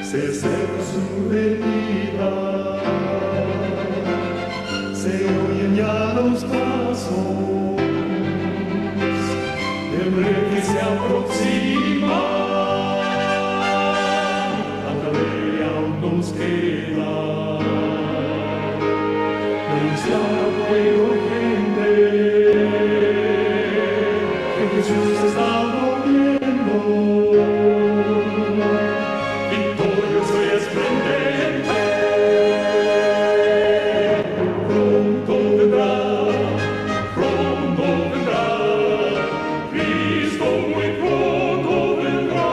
se acerca su venida, se oyen ya los pasos del rey que se aproxima. Tanta ley aún nos queda, denunciar al pueblo gente que Jesús está volviendo. Victorioso y esplendente, pronto vendrá, Cristo muy pronto vendrá,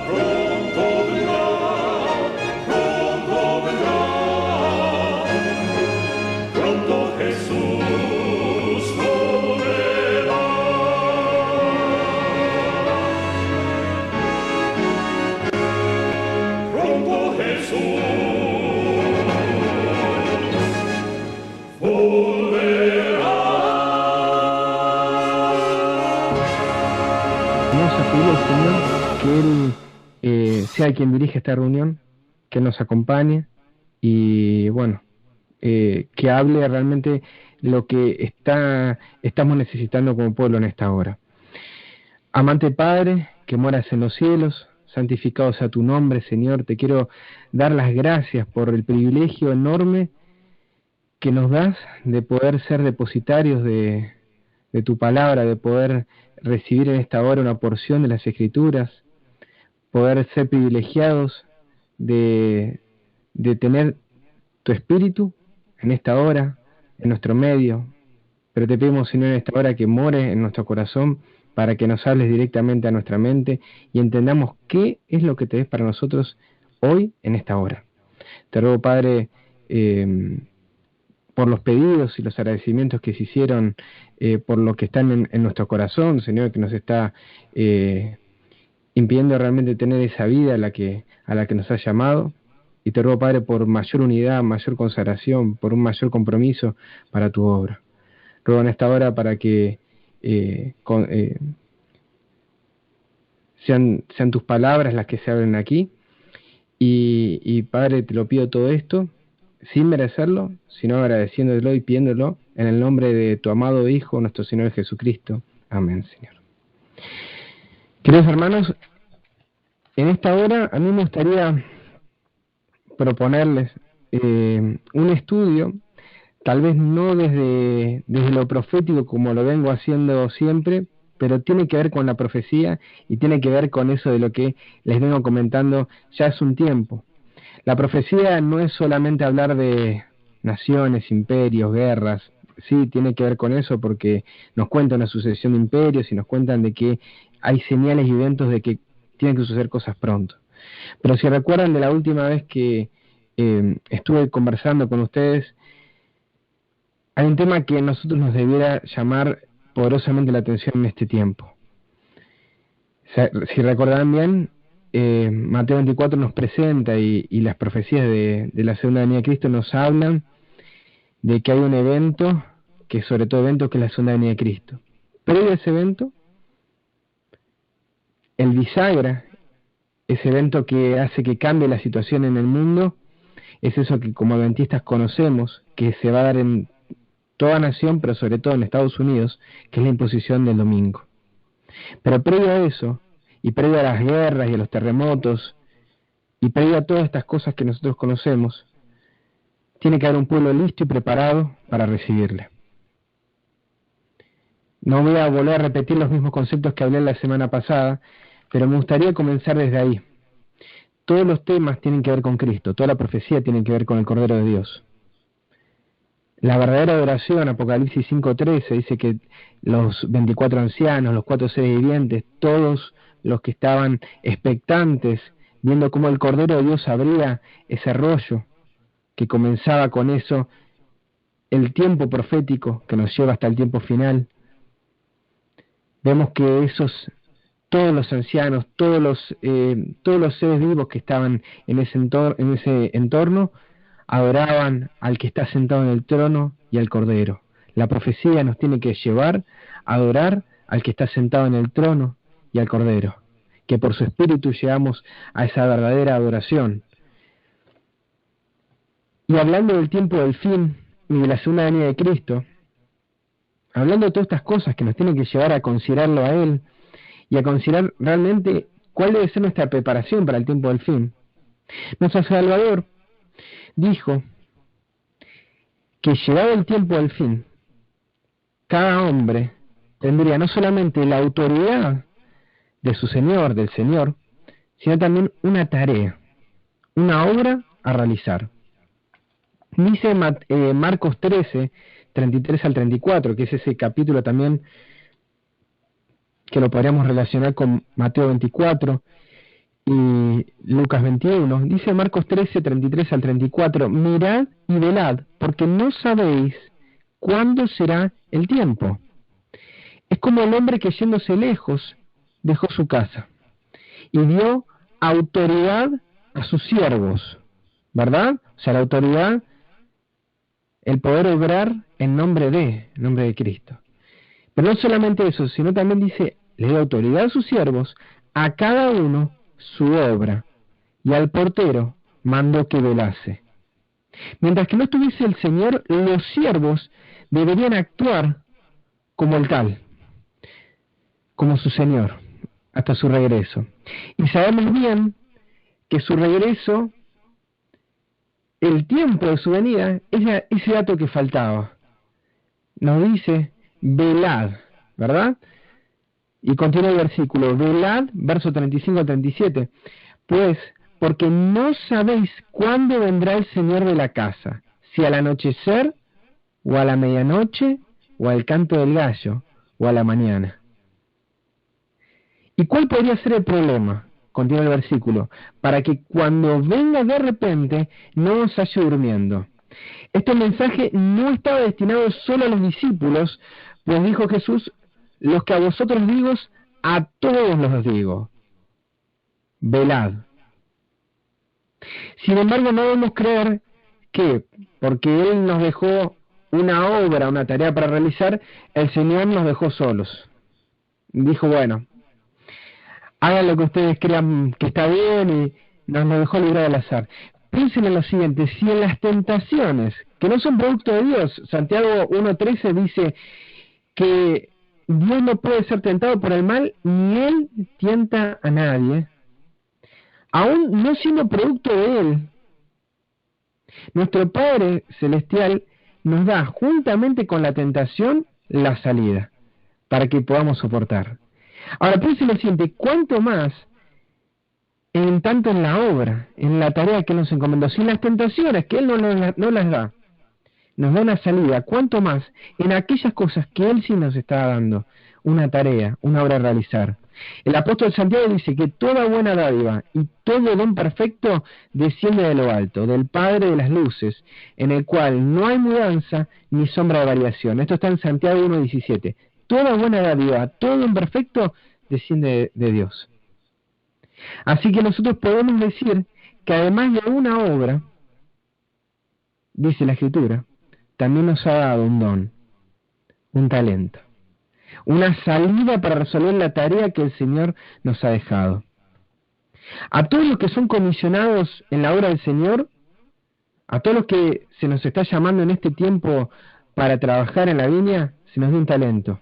pronto vendrá, pronto Jesús volverá. Pronto Jesús volverá. Vamos a pedirle al Señor que Él sea quien dirige esta reunión, que nos acompañe y bueno, que hable realmente lo que estamos necesitando como pueblo en esta hora. Amante Padre, que moras en los cielos, santificado sea tu nombre, Señor. Te quiero dar las gracias por el privilegio enorme que nos das de poder ser depositarios de tu palabra, de poder recibir en esta hora una porción de las Escrituras, poder ser privilegiados de tener tu Espíritu en esta hora, en nuestro medio. Pero te pedimos, Señor, en esta hora que more en nuestro corazón para que nos hables directamente a nuestra mente y entendamos qué es lo que te des para nosotros hoy en esta hora. Te ruego, Padre, por los pedidos y los agradecimientos que se hicieron, por lo que están en nuestro corazón, Señor, que nos está impidiendo realmente tener esa vida a la que nos has llamado. Y te ruego, Padre, por mayor unidad, mayor consagración, por un mayor compromiso para tu obra. Ruego en esta hora para que sean tus palabras las que se abren aquí. Y Padre, te lo pido todo esto, sin merecerlo, sino agradeciéndolo y pidiéndolo en el nombre de tu amado Hijo, nuestro Señor Jesucristo. Amén, Señor. Queridos hermanos, en esta hora a mí me gustaría proponerles un estudio, tal vez no desde lo profético como lo vengo haciendo siempre, pero tiene que ver con la profecía y tiene que ver con eso de lo que les vengo comentando ya hace un tiempo. La profecía no es solamente hablar de naciones, imperios, guerras. Sí, tiene que ver con eso porque nos cuenta una sucesión de imperios y nos cuentan de que hay señales y eventos de que tienen que suceder cosas pronto. Pero si recuerdan de la última vez que estuve conversando con ustedes, hay un tema que a nosotros nos debiera llamar poderosamente la atención en este tiempo. Si recordarán bien, Mateo 24 nos presenta y las profecías de la segunda venida de Cristo nos hablan de que hay un evento, que es sobre todo evento, que es la segunda venida de Cristo. Previo a ese evento, el bisagra, ese evento que hace que cambie la situación en el mundo, es eso que como adventistas conocemos, que se va a dar en toda nación, pero sobre todo en Estados Unidos, que es la imposición del domingo. Pero previo a eso, y previo a las guerras y a los terremotos, y previo a todas estas cosas que nosotros conocemos, tiene que haber un pueblo listo y preparado para recibirle. No voy a volver a repetir los mismos conceptos que hablé la semana pasada, pero me gustaría comenzar desde ahí. Todos los temas tienen que ver con Cristo, toda la profecía tiene que ver con el Cordero de Dios. La verdadera adoración, Apocalipsis 5:13, dice que los 24 ancianos, los 4 seres vivientes, todos los que estaban expectantes, viendo cómo el Cordero de Dios abría ese rollo, que comenzaba con eso, el tiempo profético que nos lleva hasta el tiempo final. Vemos que todos los ancianos, todos los seres vivos que estaban en ese entorno, adoraban al que está sentado en el trono y al Cordero. La profecía nos tiene que llevar a adorar al que está sentado en el trono y al Cordero. que por su Espíritu llegamos a esa verdadera adoración. Y hablando del tiempo del fin y de la segunda venida de Cristo, hablando de todas estas cosas que nos tienen que llevar a considerarlo a Él y a considerar realmente cuál debe ser nuestra preparación para el tiempo del fin, nuestro Salvador dijo que llegado el tiempo del fin, cada hombre tendría no solamente la autoridad de su Señor, del Señor, sino también una tarea, una obra a realizar. Dice Marcos 13, 33 al 34, que es ese capítulo también que lo podríamos relacionar con Mateo 24 y Lucas 21. Dice Marcos 13, 33 al 34, mirad y velad, porque no sabéis cuándo será el tiempo. Es como el hombre que yéndose lejos dejó su casa y dio autoridad a sus siervos, ¿verdad? O sea, la autoridad, el poder obrar en nombre de Cristo. Pero no solamente eso, sino también dice, le dio autoridad a sus siervos, a cada uno su obra, y al portero mandó que velase. Mientras que no estuviese el Señor, los siervos deberían actuar como el tal, como su Señor, hasta su regreso. Y sabemos bien que su regreso, el tiempo de su venida, ese dato que faltaba. Nos dice, velad, ¿verdad? Y continúa el versículo, velad, verso 35 al 37, pues, porque no sabéis cuándo vendrá el Señor de la casa, si al anochecer, o a la medianoche, o al canto del gallo, o a la mañana. ¿Y cuál podría ser el problema? Continúa el versículo, para que cuando venga de repente no os halle durmiendo. Este mensaje no estaba destinado solo a los discípulos, pues dijo Jesús, los que a vosotros digo, a todos los digo, velad. Sin embargo, no debemos creer que, porque Él nos dejó una obra, una tarea para realizar, el Señor nos dejó solos. Dijo, bueno, hagan lo que ustedes crean que está bien y nos lo dejó libre al azar. Piensen en lo siguiente, si en las tentaciones, que no son producto de Dios, Santiago 1.13 dice que Dios no puede ser tentado por el mal, ni Él tienta a nadie, aún no siendo producto de Él, nuestro Padre Celestial nos da juntamente con la tentación la salida, para que podamos soportar. Ahora piensen lo siguiente, ¿cuánto más tanto en la obra, en la tarea que nos encomendó, sin las tentaciones que Él no las da, nos da una salida, cuánto más en aquellas cosas que Él sí nos está dando, una tarea, una obra a realizar? El apóstol Santiago dice que toda buena dádiva y todo don perfecto desciende de lo alto, del Padre de las luces, en el cual no hay mudanza ni sombra de variación. Esto está en Santiago 1.17. Toda buena dádiva, todo don perfecto desciende de Dios. Así que nosotros podemos decir que además de una obra, dice la Escritura, también nos ha dado un don, un talento, una salida para resolver la tarea que el Señor nos ha dejado. A todos los que son comisionados en la obra del Señor, a todos los que se nos está llamando en este tiempo para trabajar en la viña, se nos da un talento.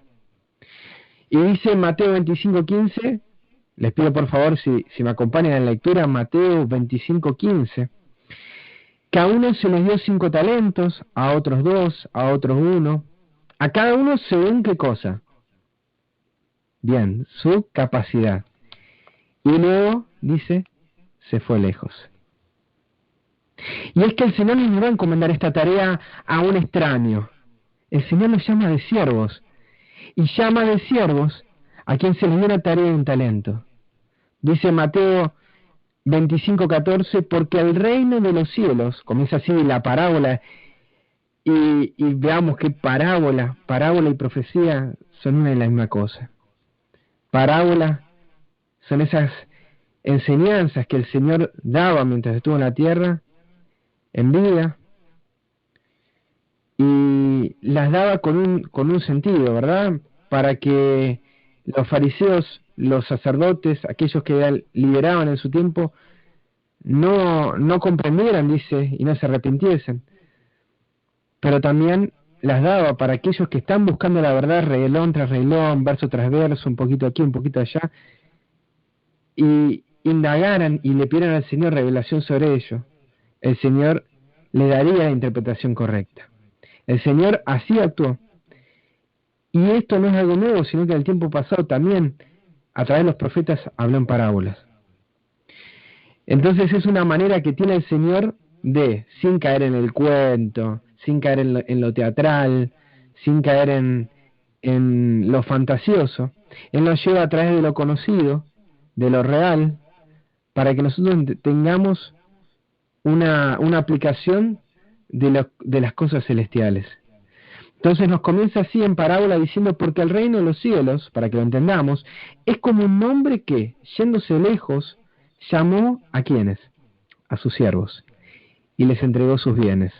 Y dice Mateo 25:15, les pido por favor si me acompañan en la lectura, Mateo 25:15, que a uno se les dio 5 talentos, a otros 2, a otros 1, a cada uno según qué cosa. Bien, su capacidad. Y luego, dice, se fue lejos. Y es que el Señor no nos va a encomendar esta tarea a un extraño. El Señor nos llama de siervos. Y llama de siervos a quien se le dio una tarea y un talento. Dice Mateo 25:14, porque el reino de los cielos, comienza así la parábola, y veamos que parábola y profecía son una y la misma cosa. Parábola son esas enseñanzas que el Señor daba mientras estuvo en la tierra, en vida, y las daba con un sentido, ¿verdad? Para que los fariseos los sacerdotes, aquellos que lideraban en su tiempo, no comprendieran, dice, y no se arrepintiesen. Pero también las daba para aquellos que están buscando la verdad, reglón tras reglón, verso tras verso, un poquito aquí, un poquito allá, y indagaran y le pidieran al Señor revelación sobre ello. El Señor le daría la interpretación correcta. El Señor así actuó. Y esto no es algo nuevo, sino que en el tiempo pasado también, a través de los profetas, habló en parábolas. Entonces es una manera que tiene el Señor de, sin caer en el cuento, sin caer en lo teatral, sin caer en lo fantasioso, Él nos lleva a través de lo conocido, de lo real, para que nosotros tengamos una aplicación de las cosas celestiales. Entonces nos comienza así en parábola diciendo, porque el reino de los cielos, para que lo entendamos, es como un hombre que, yéndose lejos, llamó a ¿quiénes? A sus siervos, y les entregó sus bienes.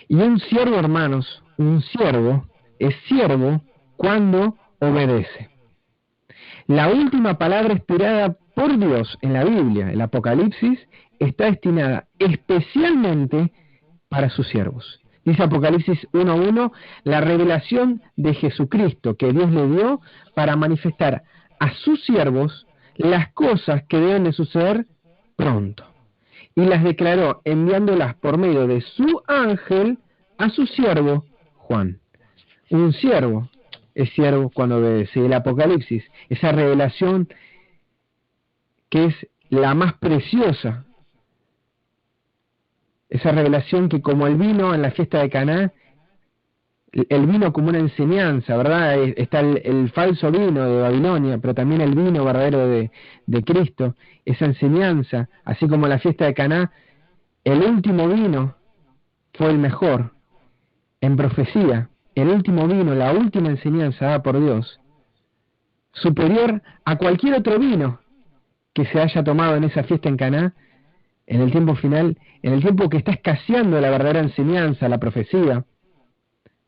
Y un siervo, hermanos, un siervo es siervo cuando obedece. La última palabra inspirada por Dios en la Biblia, el Apocalipsis, está destinada especialmente para sus siervos. Dice Apocalipsis 1:1, la revelación de Jesucristo que Dios le dio para manifestar a sus siervos las cosas que deben de suceder pronto. Y las declaró enviándolas por medio de su ángel a su siervo Juan. Un siervo es siervo cuando obedece. El Apocalipsis, esa revelación que es la más preciosa, esa revelación que como el vino en la fiesta de Caná, el vino como una enseñanza, ¿verdad? Está el falso vino de Babilonia, pero también el vino verdadero de Cristo, esa enseñanza, así como la fiesta de Caná, el último vino fue el mejor. En profecía, el último vino, la última enseñanza dada por Dios, superior a cualquier otro vino que se haya tomado en esa fiesta en Caná, en el tiempo final, en el tiempo que está escaseando la verdadera enseñanza, la profecía,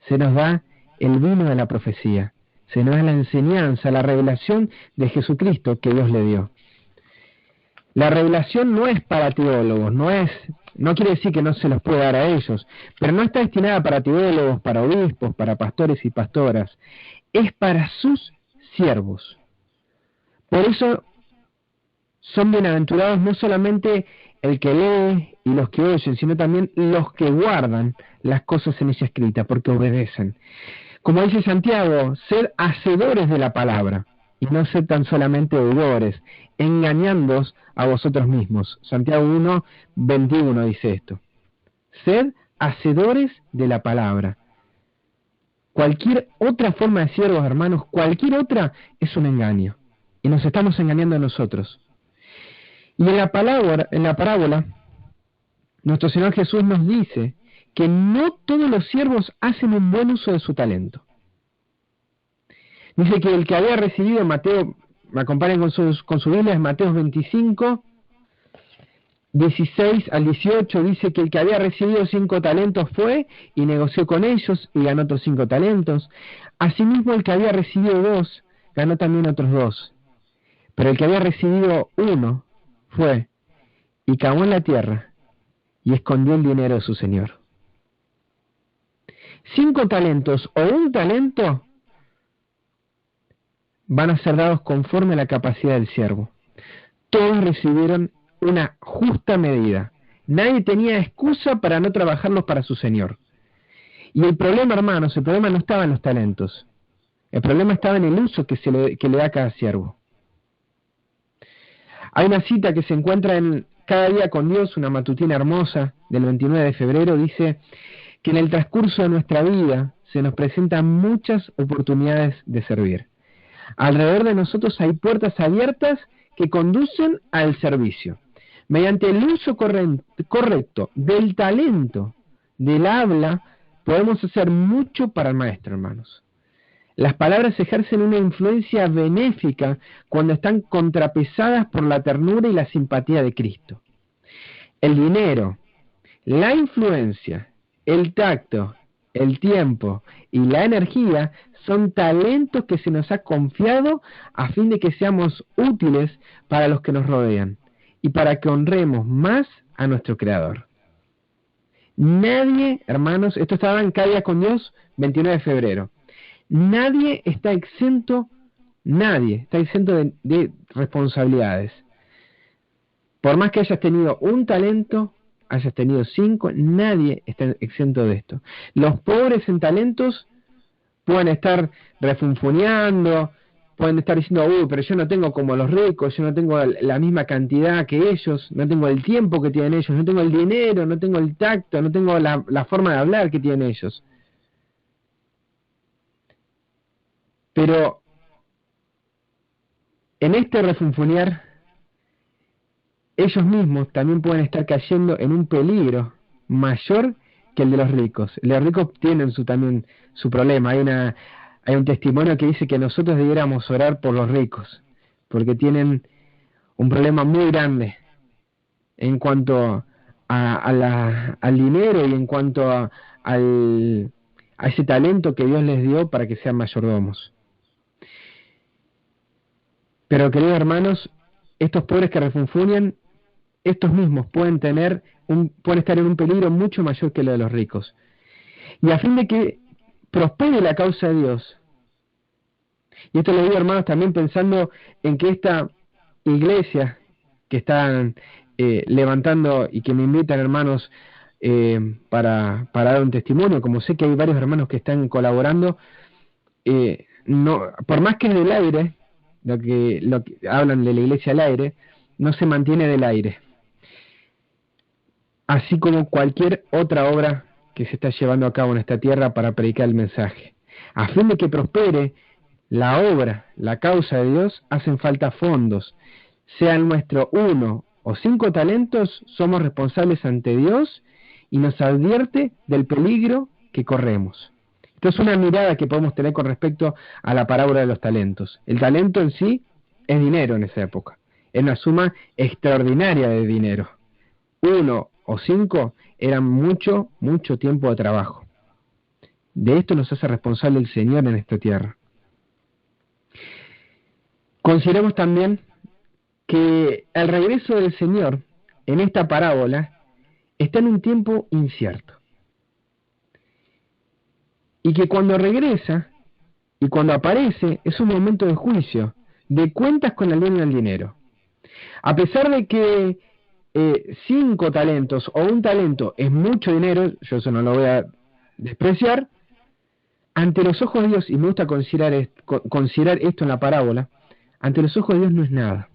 se nos da el vino de la profecía, se nos da la enseñanza, la revelación de Jesucristo que Dios le dio. La revelación no es para teólogos, no quiere decir que no se los puede dar a ellos, pero no está destinada para teólogos, para obispos, para pastores y pastoras, es para sus siervos. Por eso son bienaventurados no solamente el que lee y los que oyen, sino también los que guardan las cosas en ella escritas, porque obedecen. Como dice Santiago, sed hacedores de la palabra, y no sed tan solamente oidores, engañándoos a vosotros mismos. Santiago 1:21 dice esto. Sed hacedores de la palabra. Cualquier otra forma de siervos, hermanos, cualquier otra es un engaño, y nos estamos engañando a nosotros. Y en la parábola, nuestro Señor Jesús nos dice que no todos los siervos hacen un buen uso de su talento. Dice que el que había recibido, Mateo, me acompañen con su Biblia, es Mateo 25, 16 al 18, dice que el que había recibido 5 talentos fue y negoció con ellos y ganó otros 5 talentos. Asimismo, el que había recibido 2, ganó también otros 2. Pero el que había recibido 1, fue y cavó en la tierra y escondió el dinero de su señor. 5 talentos o 1 talento van a ser dados conforme a la capacidad del siervo. Todos recibieron una justa medida. Nadie tenía excusa para no trabajarlos para su señor. Y el problema, hermanos, el problema no estaba en los talentos. El problema estaba en el uso que le da cada siervo. Hay una cita que se encuentra en Cada día con Dios, una matutina hermosa del 29 de febrero, dice que en el transcurso de nuestra vida se nos presentan muchas oportunidades de servir. Alrededor de nosotros hay puertas abiertas que conducen al servicio. Mediante el uso correcto del talento, del habla, podemos hacer mucho para el Maestro, hermanos. Las palabras ejercen una influencia benéfica cuando están contrapesadas por la ternura y la simpatía de Cristo. El dinero, la influencia, el tacto el tiempo y la energía son talentos que se nos ha confiado a fin de que seamos útiles para los que nos rodean y para que honremos más a nuestro Creador. Nadie, hermanos, esto estaba en Cada Día con Dios, 29 de febrero. Nadie está exento de responsabilidades. Por más que hayas tenido un talento, hayas tenido 5, nadie está exento de esto. Los pobres en talentos pueden estar refunfuñando, pueden estar diciendo, pero yo no tengo como los ricos, yo no tengo la misma cantidad que ellos, no tengo el tiempo que tienen ellos, no tengo el dinero, no tengo el tacto, no tengo la forma de hablar que tienen ellos. Pero en este refunfuñar, ellos mismos también pueden estar cayendo en un peligro mayor que el de los ricos. Los ricos tienen también su problema. Hay un testimonio que dice que nosotros debiéramos orar por los ricos, porque tienen un problema muy grande en cuanto al dinero y en cuanto a ese talento que Dios les dio para que sean mayordomos. Pero, queridos hermanos, estos pobres que refunfuñan, estos mismos pueden estar en un peligro mucho mayor que lo de los ricos. Y a fin de que prospere la causa de Dios, y esto lo digo, hermanos, también pensando en que esta iglesia que están levantando y que me invitan, hermanos, para dar un testimonio, como sé que hay varios hermanos que están colaborando, por más que es del aire, lo que hablan de la iglesia al aire, no se mantiene del aire. Así como cualquier otra obra que se está llevando a cabo en esta tierra para predicar el mensaje. A fin de que prospere la obra, la causa de Dios, hacen falta fondos. Sean nuestro 1 o 5 talentos, somos responsables ante Dios y nos advierte del peligro que corremos. Esto es una mirada que podemos tener con respecto a la parábola de los talentos. El talento en sí es dinero en esa época. Es una suma extraordinaria de dinero. 1 o 5 eran mucho tiempo de trabajo. De esto nos hace responsable el Señor en esta tierra. Consideremos también que el regreso del Señor en esta parábola está en un tiempo incierto. Y que cuando regresa y cuando aparece es un momento de juicio, de cuentas con el dueño del dinero. A pesar de que 5 talentos o 1 talento es mucho dinero, yo eso no lo voy a despreciar, ante los ojos de Dios, y me gusta considerar esto en la parábola, ante los ojos de Dios no es nada.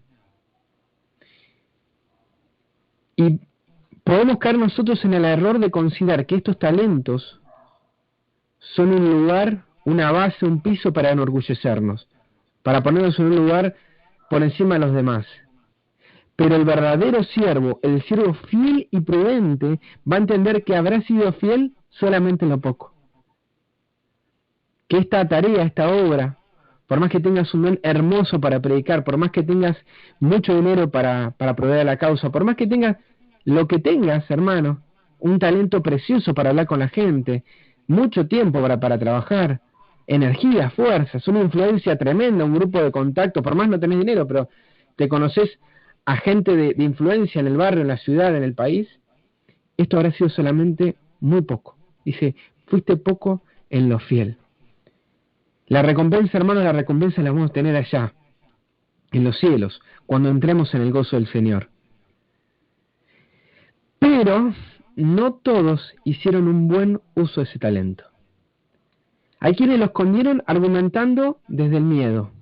Y podemos caer nosotros en el error de considerar que estos talentos son un lugar, una base, un piso para enorgullecernos, para ponernos en un lugar por encima de los demás. Pero el verdadero siervo, el siervo fiel y prudente, va a entender que habrá sido fiel solamente en lo poco. Que esta tarea, esta obra, por más que tengas un don hermoso para predicar, por más que tengas mucho dinero para proveer a la causa, por más que tengas lo que tengas, hermano, un talento precioso para hablar con la gente, mucho tiempo para trabajar, energía, fuerzas, una influencia tremenda, un grupo de contacto, por más no tenés dinero, pero te conoces a gente de influencia en el barrio, en la ciudad, en el país, esto habrá sido solamente muy poco. Dice, fuiste poco en lo fiel. La recompensa, hermanos, la recompensa la vamos a tener allá, en los cielos, cuando entremos en el gozo del Señor. Pero no todos hicieron un buen uso de ese talento. Hay quienes lo escondieron argumentando desde el miedo.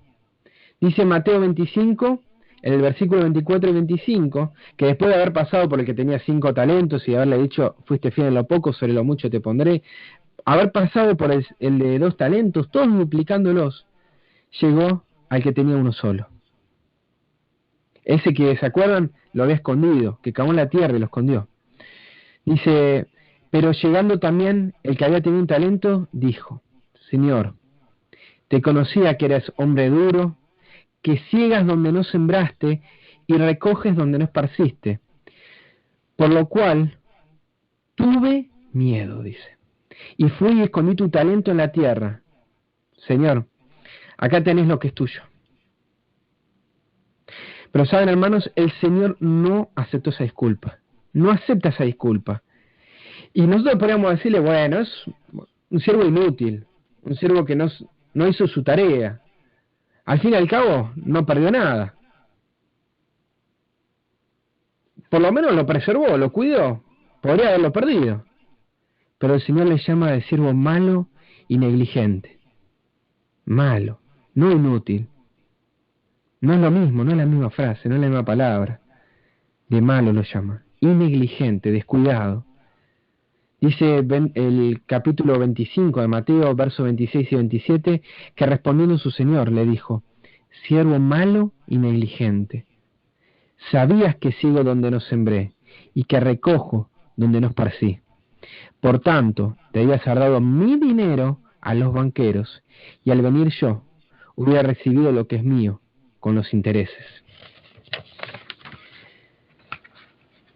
Dice Mateo 25, en el versículo 24 y 25, que después de haber pasado por el que tenía 5 talentos y haberle dicho, fuiste fiel en lo poco, sobre lo mucho te pondré, haber pasado por el de 2 talentos, todos multiplicándolos, llegó al que tenía 1 solo. Ese que, ¿se acuerdan? Lo había escondido, que cavó en la tierra y lo escondió. Dice, pero llegando también el que había tenido un talento, dijo, Señor, te conocía que eres hombre duro, que ciegas donde no sembraste y recoges donde no esparciste. Por lo cual tuve miedo, dice. Y fui y escondí tu talento en la tierra. Señor, acá tenés lo que es tuyo. Pero saben, hermanos, el Señor no aceptó esa disculpa. No acepta esa disculpa. Y nosotros podríamos decirle, bueno, es un siervo inútil, un siervo que no hizo su tarea. Al fin y al cabo, no perdió nada. Por lo menos lo preservó, lo cuidó. Podría haberlo perdido. Pero el Señor le llama de siervo malo y negligente. Malo, no inútil. No es lo mismo, no es la misma frase, no es la misma palabra. De malo lo llama. Y negligente, descuidado. Dice el capítulo 25 de Mateo, versos 26 y 27, que respondiendo su Señor le dijo, siervo malo y negligente, sabías que sigo donde no sembré y que recojo donde no esparcí. Por tanto, te habías dado mi dinero a los banqueros y al venir yo hubiera recibido lo que es mío con los intereses.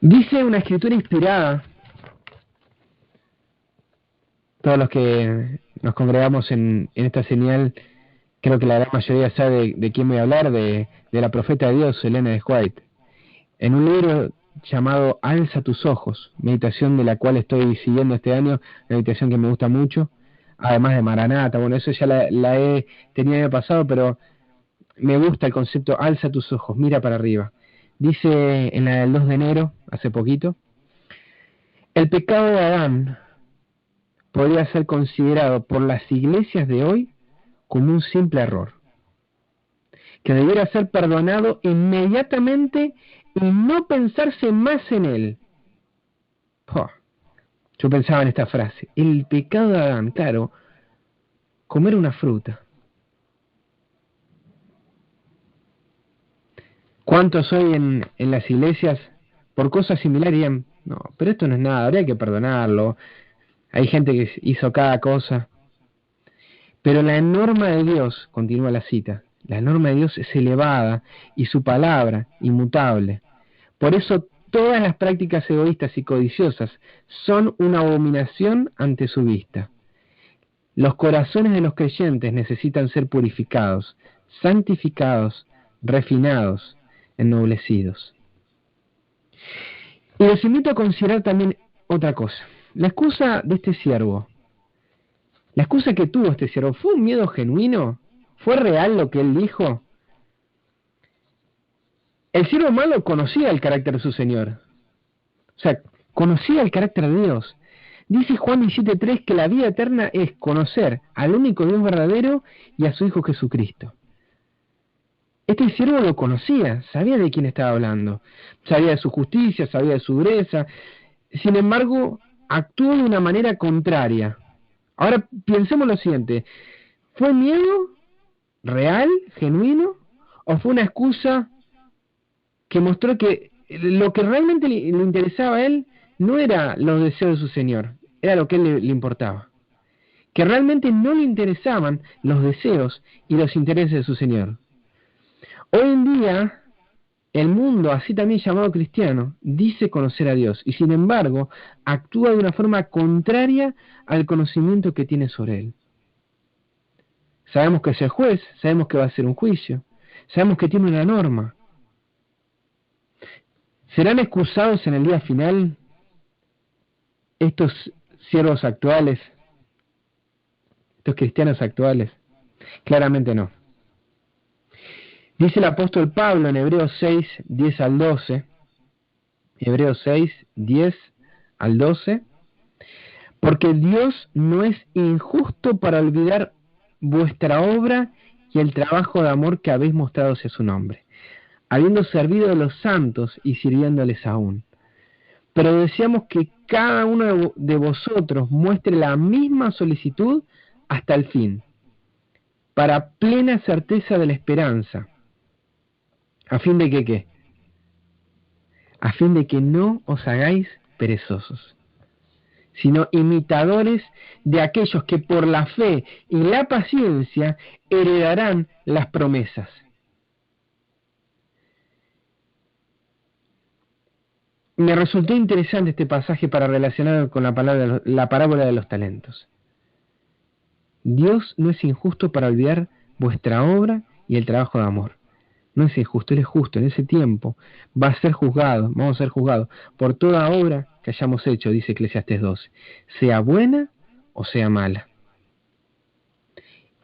Dice una escritura inspirada. Todos los que nos congregamos en esta señal, creo que la gran mayoría sabe de quién voy a hablar, de la profeta de Dios, Elena de White. En un libro llamado Alza tus ojos, meditación de la cual estoy siguiendo este año, una meditación que me gusta mucho, además de Maranata, bueno, eso ya la he tenido el año pasado, pero me gusta el concepto alza tus ojos, mira para arriba. Dice en la del 2 de enero, hace poquito, el pecado de Adán podría ser considerado por las iglesias de hoy como un simple error, que debiera ser perdonado inmediatamente y no pensarse más en él. Yo pensaba en esta frase, el pecado de Adán, claro, comer una fruta. ¿Cuántos hoy en las iglesias por cosas similares dirían, no, pero esto no es nada, habría que perdonarlo, hay gente que hizo cada cosa? Pero la norma de Dios, continúa la cita, la norma de Dios es elevada y su palabra inmutable. Por eso todas las prácticas egoístas y codiciosas son una abominación ante su vista. Los corazones de los creyentes necesitan ser purificados, santificados, refinados, ennoblecidos. Y les invito a considerar también otra cosa. La excusa de este siervo, la excusa que tuvo este siervo, ¿fue un miedo genuino? ¿Fue real lo que él dijo? El siervo malo conocía el carácter de su Señor. O sea, conocía el carácter de Dios. Dice Juan 17:3 que la vida eterna es conocer al único Dios verdadero y a su Hijo Jesucristo. Este siervo lo conocía, sabía de quién estaba hablando, sabía de su justicia, sabía de su dureza. Sin embargo, actuó de una manera contraria. Ahora pensemos lo siguiente, ¿fue miedo real, genuino, o fue una excusa que mostró que lo que realmente le interesaba a él no era los deseos de su Señor, era lo que a él le importaba? Que realmente no le interesaban los deseos y los intereses de su Señor. Hoy en día, el mundo, así también llamado cristiano, dice conocer a Dios y sin embargo actúa de una forma contraria al conocimiento que tiene sobre Él. Sabemos que es el juez, sabemos que va a hacer un juicio, sabemos que tiene una norma. ¿Serán excusados en el día final estos siervos actuales, estos cristianos actuales? Claramente no. Dice el apóstol Pablo en Hebreos 6, 10 al 12, Hebreos 6, 10 al 12, porque Dios no es injusto para olvidar vuestra obra y el trabajo de amor que habéis mostrado hacia su nombre, habiendo servido a los santos y sirviéndoles aún. Pero deseamos que cada uno de vosotros muestre la misma solicitud hasta el fin, para plena certeza de la esperanza. ¿A fin de que qué? A fin de que no os hagáis perezosos, sino imitadores de aquellos que por la fe y la paciencia heredarán las promesas. Me resultó interesante este pasaje para relacionarlo con la parábola de los talentos. Dios no es injusto para olvidar vuestra obra y el trabajo de amor. No es injusto, Él es justo. En ese tiempo vamos a ser juzgados por toda obra que hayamos hecho, dice Eclesiastés 12, sea buena o sea mala.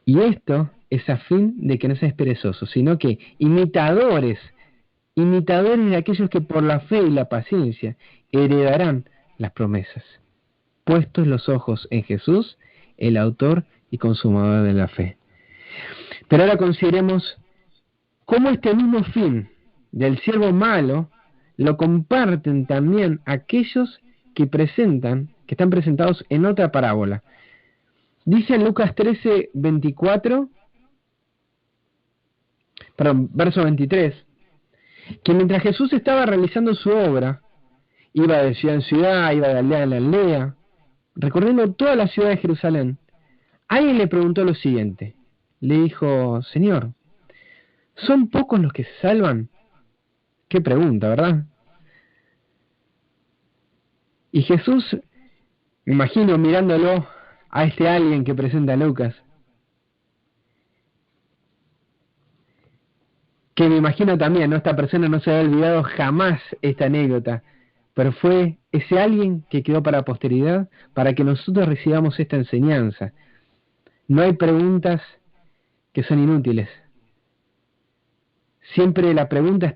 Y esto es a fin de que no seáis perezosos, sino que imitadores de aquellos que por la fe y la paciencia heredarán las promesas, puestos los ojos en Jesús, el autor y consumador de la fe. Pero ahora consideremos cómo este mismo fin del siervo malo lo comparten también aquellos que están presentados en otra parábola. Dice en Lucas 13, verso 23, que mientras Jesús estaba realizando su obra, iba de ciudad en ciudad, iba de aldea en aldea, recorriendo toda la ciudad de Jerusalén, alguien le preguntó lo siguiente. Le dijo: Señor, ¿son pocos los que se salvan? Qué pregunta, ¿verdad? Y Jesús, me imagino mirándolo a este alguien que presenta a Lucas, que me imagino también, ¿no? Esta persona no se había olvidado jamás esta anécdota, pero fue ese alguien que quedó para la posteridad, para que nosotros recibamos esta enseñanza. No hay preguntas que son inútiles. Siempre la pregunta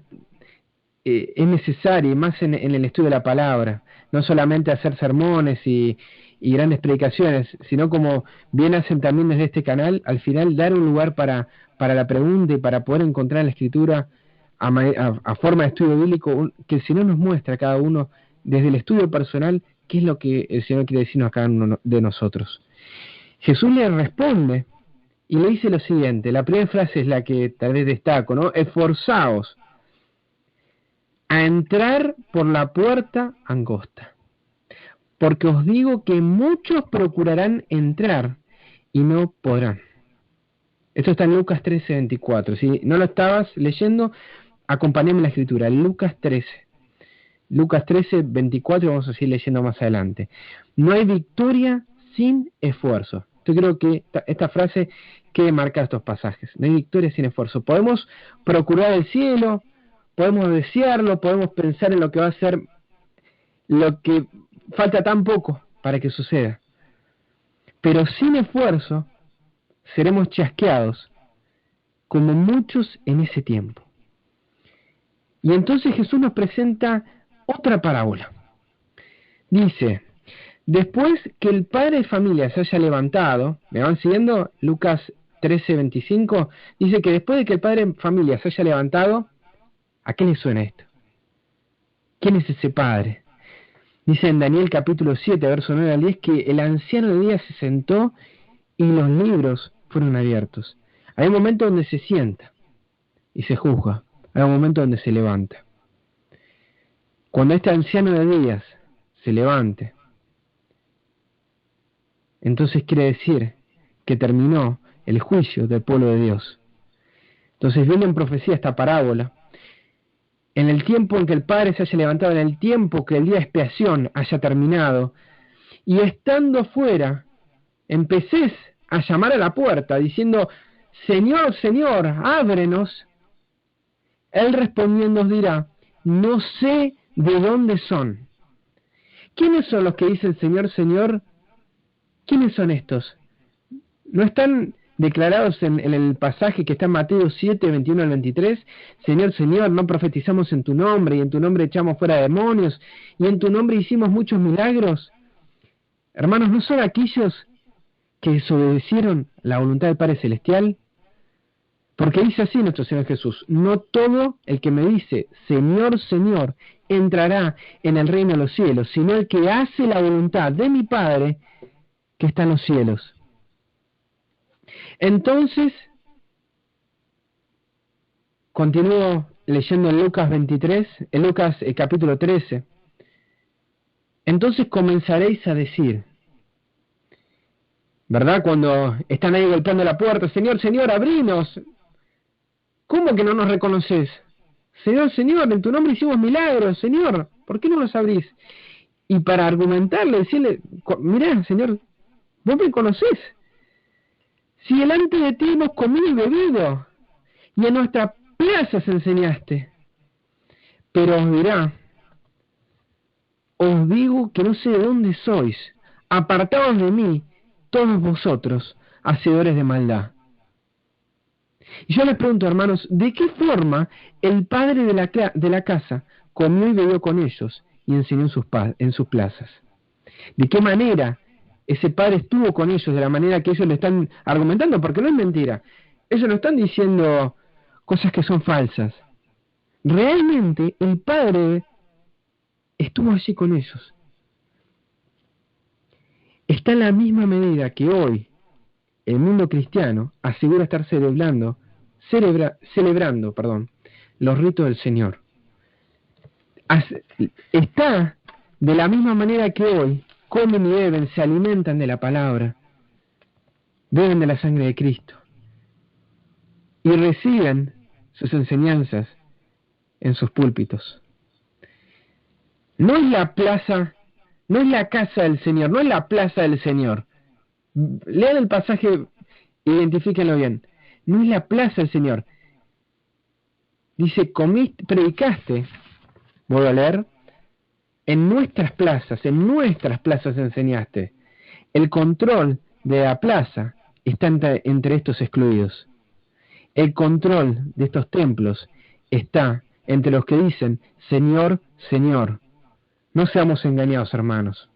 es necesaria, y más en el estudio de la palabra. No solamente hacer sermones y grandes predicaciones, sino como bien hacen también desde este canal, al final dar un lugar para la pregunta y para poder encontrar en la Escritura a forma de estudio bíblico, que el Señor nos muestra a cada uno desde el estudio personal qué es lo que el Señor quiere decirnos a cada uno de nosotros. Jesús le responde y le dice lo siguiente. La primera frase es la que tal vez destaco, ¿no? Esforzaos a entrar por la puerta angosta, porque os digo que muchos procurarán entrar y no podrán. Esto está en Lucas 13:24. Si no lo estabas leyendo, acompáñame en la escritura. Lucas 13. Lucas 13:24, vamos a seguir leyendo más adelante. No hay victoria sin esfuerzo. Yo creo que esta frase quede marcada estos pasajes. No hay victoria sin esfuerzo. Podemos procurar el cielo, podemos desearlo, podemos pensar en lo que va a ser, lo que falta tan poco para que suceda. Pero sin esfuerzo seremos chasqueados, como muchos en ese tiempo. Y entonces Jesús nos presenta otra parábola. Dice: después que el padre de familia se haya levantado, ¿me van siguiendo? Lucas 13:25, dice que después de que el padre de familia se haya levantado, ¿a qué le suena esto? ¿Quién es ese padre? Dice en Daniel capítulo 7, verso 9 al 10, que el anciano de días se sentó y los libros fueron abiertos. Hay un momento donde se sienta y se juzga. Hay un momento donde se levanta. Cuando este anciano de días se levante, entonces quiere decir que terminó el juicio del pueblo de Dios. Entonces viene en profecía esta parábola. En el tiempo en que el Padre se haya levantado, en el tiempo que el día de expiación haya terminado, y estando fuera, empecés a llamar a la puerta, diciendo: Señor, Señor, ábrenos. Él respondiendo os dirá: no sé de dónde son. ¿Quiénes son los que dicen Señor, Señor? ¿Quiénes son estos? ¿No están declarados en el pasaje que está en Mateo 7, 21 al 23? Señor, Señor, no profetizamos en tu nombre, y en tu nombre echamos fuera demonios, y en tu nombre hicimos muchos milagros. Hermanos, ¿no son aquellos que desobedecieron la voluntad del Padre Celestial? Porque dice así nuestro Señor Jesús: no todo el que me dice Señor, Señor entrará en el reino de los cielos, sino el que hace la voluntad de mi Padre que está en los cielos. Entonces, continúo leyendo en Lucas 23, en Lucas capítulo 13. Entonces comenzaréis a decir, ¿verdad? Cuando están ahí golpeando la puerta: Señor, Señor, abrinos. ¿Cómo que no nos reconoces? Señor, Señor, en tu nombre hicimos milagros, Señor. ¿Por qué no los abrís? Y para argumentarle, decirle, mirá, Señor, vos me conocés. Si delante de ti hemos comido y bebido, y en nuestra plazas enseñaste. Pero os dirá, os digo que no sé de dónde sois, apartaos de mí, todos vosotros, hacedores de maldad. Y yo les pregunto, hermanos, ¿de qué forma el padre de la casa comió y bebió con ellos y enseñó en sus plazas? ¿De qué manera ese padre estuvo con ellos de la manera que ellos le están argumentando? Porque no es mentira. Ellos no están diciendo cosas que son falsas. Realmente el padre estuvo allí con ellos. Está en la misma medida que hoy el mundo cristiano asegura estar celebrando los ritos del Señor. Está de la misma manera que hoy comen y beben, se alimentan de la palabra, beben de la sangre de Cristo y reciben sus enseñanzas en sus púlpitos. No es la plaza, no es la casa del Señor, no es la plaza del Señor. Lean el pasaje, identifíquenlo bien. No es la plaza del Señor. Dice, comiste, predicaste, vuelvo a leer, en nuestras plazas enseñaste. El control de la plaza está entre estos excluidos. El control de estos templos está entre los que dicen, Señor, Señor. No seamos engañados, hermanos.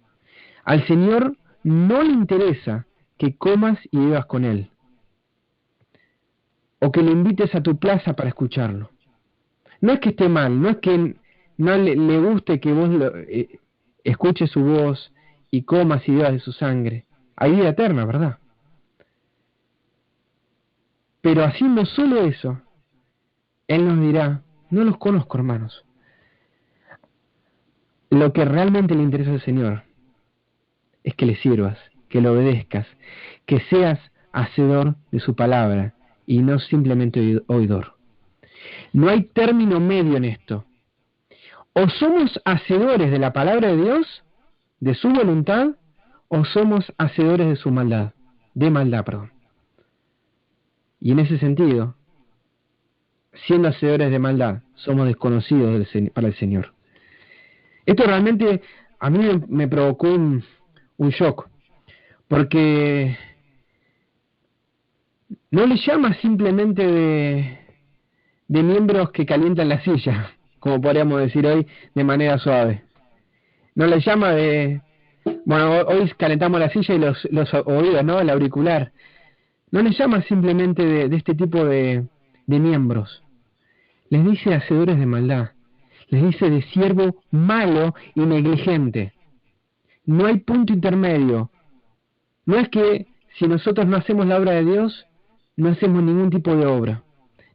Al Señor no le interesa que comas y bebas con Él, o que le invites a tu plaza para escucharlo. No es que esté mal, no es que no le guste que vos escuches su voz y comas y bebas de su sangre. Hay vida eterna, ¿verdad? Pero haciendo solo eso, Él nos dirá, no los conozco, hermanos. Lo que realmente le interesa al Señor es que le sirvas, que le obedezcas, que seas hacedor de su palabra y no simplemente oidor. No hay término medio en esto. O somos hacedores de la palabra de Dios, de su voluntad, o somos hacedores de su maldad, perdón. Y en ese sentido, siendo hacedores de maldad, somos desconocidos para el Señor. Esto realmente a mí me provocó un shock, porque no le llama simplemente de miembros que calientan la silla, como podríamos decir hoy de manera suave. No le llama hoy calentamos la silla y los oídos, ¿no? El auricular. No le llama simplemente de este tipo de miembros. Les dice hacedores de maldad. Les dice de siervo malo y negligente. No hay punto intermedio. No es que si nosotros no hacemos la obra de Dios, no hacemos ningún tipo de obra.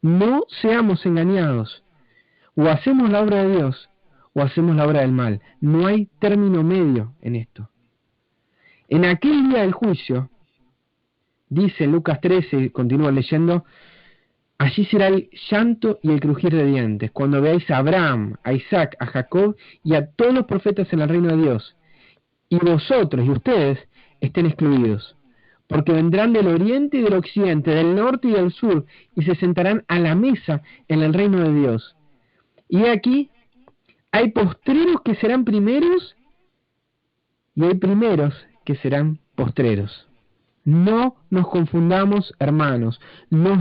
No seamos engañados. O hacemos la obra de Dios, o hacemos la obra del mal. No hay término medio en esto. En aquel día del juicio, dice Lucas 13, continúa leyendo, allí será el llanto y el crujir de dientes, cuando veáis a Abraham, a Isaac, a Jacob y a todos los profetas en el reino de Dios, y vosotros y ustedes estén excluidos, porque vendrán del oriente y del occidente, del norte y del sur, y se sentarán a la mesa en el reino de Dios. Y aquí hay postreros que serán primeros, y hay primeros que serán postreros. No nos confundamos, hermanos, no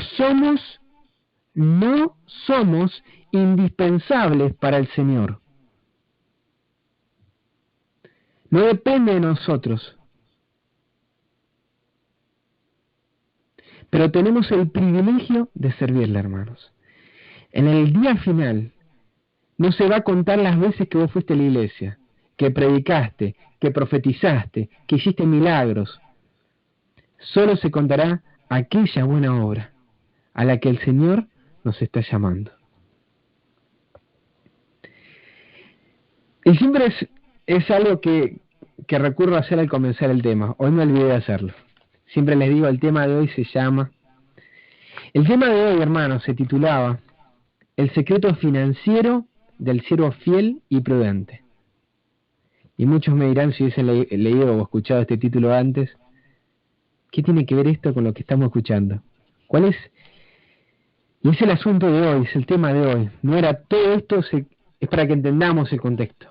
somos indispensables para el Señor. No depende de nosotros. Pero tenemos el privilegio de servirle, hermanos. En el día final, no se va a contar las veces que vos fuiste a la iglesia, que predicaste, que profetizaste, que hiciste milagros. Solo se contará aquella buena obra a la que el Señor nos está llamando. Y siempre es algo que recurro a hacer al comenzar el tema. Hoy me olvidé de hacerlo. Siempre les digo, el tema de hoy se llama... El tema de hoy, hermanos, se titulaba El secreto financiero del siervo fiel y prudente. Y muchos me dirán, si hubiesen leído o escuchado este título antes, ¿qué tiene que ver esto con lo que estamos escuchando? ¿Cuál es? Y es el asunto de hoy, es el tema de hoy. No era todo esto, es para que entendamos el contexto.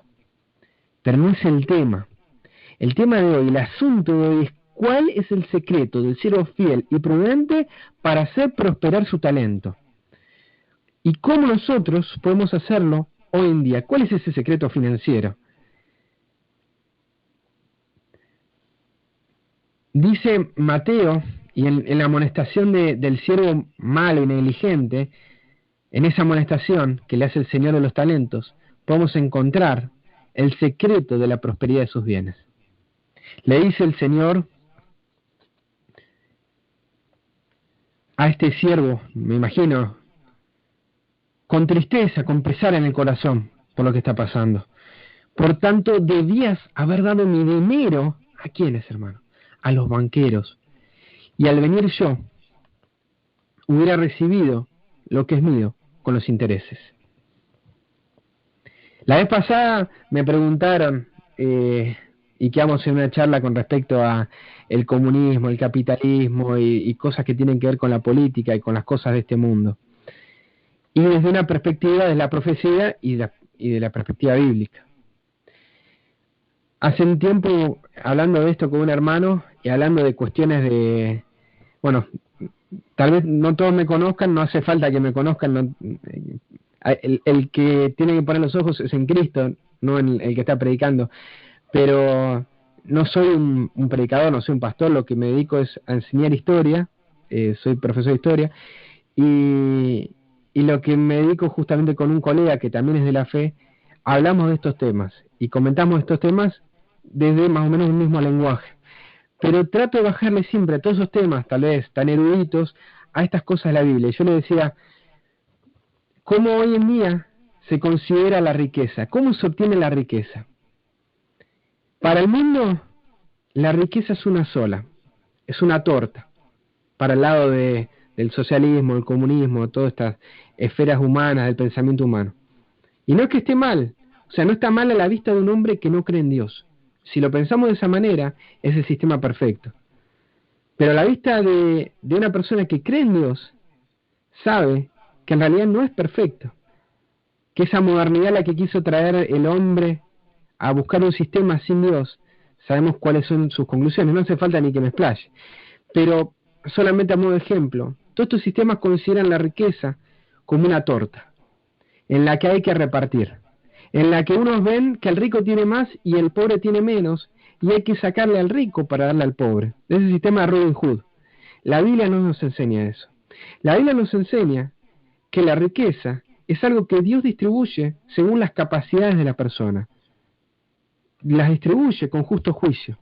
Pero no es el tema. El tema de hoy, el asunto de hoy es cuál es el secreto del siervo fiel y prudente para hacer prosperar su talento. Y cómo nosotros podemos hacerlo hoy en día. ¿Cuál es ese secreto financiero? Dice Mateo, y en la amonestación del siervo malo y negligente, en esa amonestación que le hace el Señor de los talentos, podemos encontrar el secreto de la prosperidad de sus bienes. Le dice el Señor a este siervo, me imagino, con tristeza, con pesar en el corazón por lo que está pasando. Por tanto, debías haber dado mi dinero, ¿a quiénes, hermano? A los banqueros. Y al venir yo, hubiera recibido lo que es mío con los intereses. La vez pasada me preguntaron, y quedamos en una charla con respecto a el comunismo, el capitalismo y cosas que tienen que ver con la política y con las cosas de este mundo. Y desde una perspectiva de la profecía y de la perspectiva bíblica. Hace un tiempo, hablando de esto con un hermano y hablando de cuestiones de, bueno, tal vez no todos me conozcan, no hace falta que me conozcan, el que tiene que poner los ojos es en Cristo, no en el que está predicando, pero no soy un predicador, no soy un pastor, lo que me dedico es a enseñar historia, soy profesor de historia, y lo que me dedico justamente con un colega que también es de la fe, hablamos de estos temas y comentamos estos temas desde más o menos el mismo lenguaje, pero trato de bajarle siempre a todos esos temas, tal vez tan eruditos, a estas cosas de la Biblia. Yo le decía, ¿cómo hoy en día se considera la riqueza? ¿Cómo se obtiene la riqueza? Para el mundo, la riqueza es una sola, es una torta. Para el lado del socialismo, el comunismo, todas estas esferas humanas, del pensamiento humano. Y no es que esté mal, o sea, no está mal a la vista de un hombre que no cree en Dios. Si lo pensamos de esa manera, es el sistema perfecto. Pero a la vista de una persona que cree en Dios, sabe que en realidad no es perfecto. Que esa modernidad la que quiso traer el hombre a buscar un sistema sin Dios, sabemos cuáles son sus conclusiones, no hace falta ni que me explaye. Pero solamente a modo de ejemplo, todos estos sistemas consideran la riqueza como una torta, en la que hay que repartir, en la que unos ven que el rico tiene más y el pobre tiene menos, y hay que sacarle al rico para darle al pobre. Ese sistema de Robin Hood. La Biblia no nos enseña eso. La Biblia nos enseña que la riqueza es algo que Dios distribuye según las capacidades de la persona. Las distribuye con justo juicio.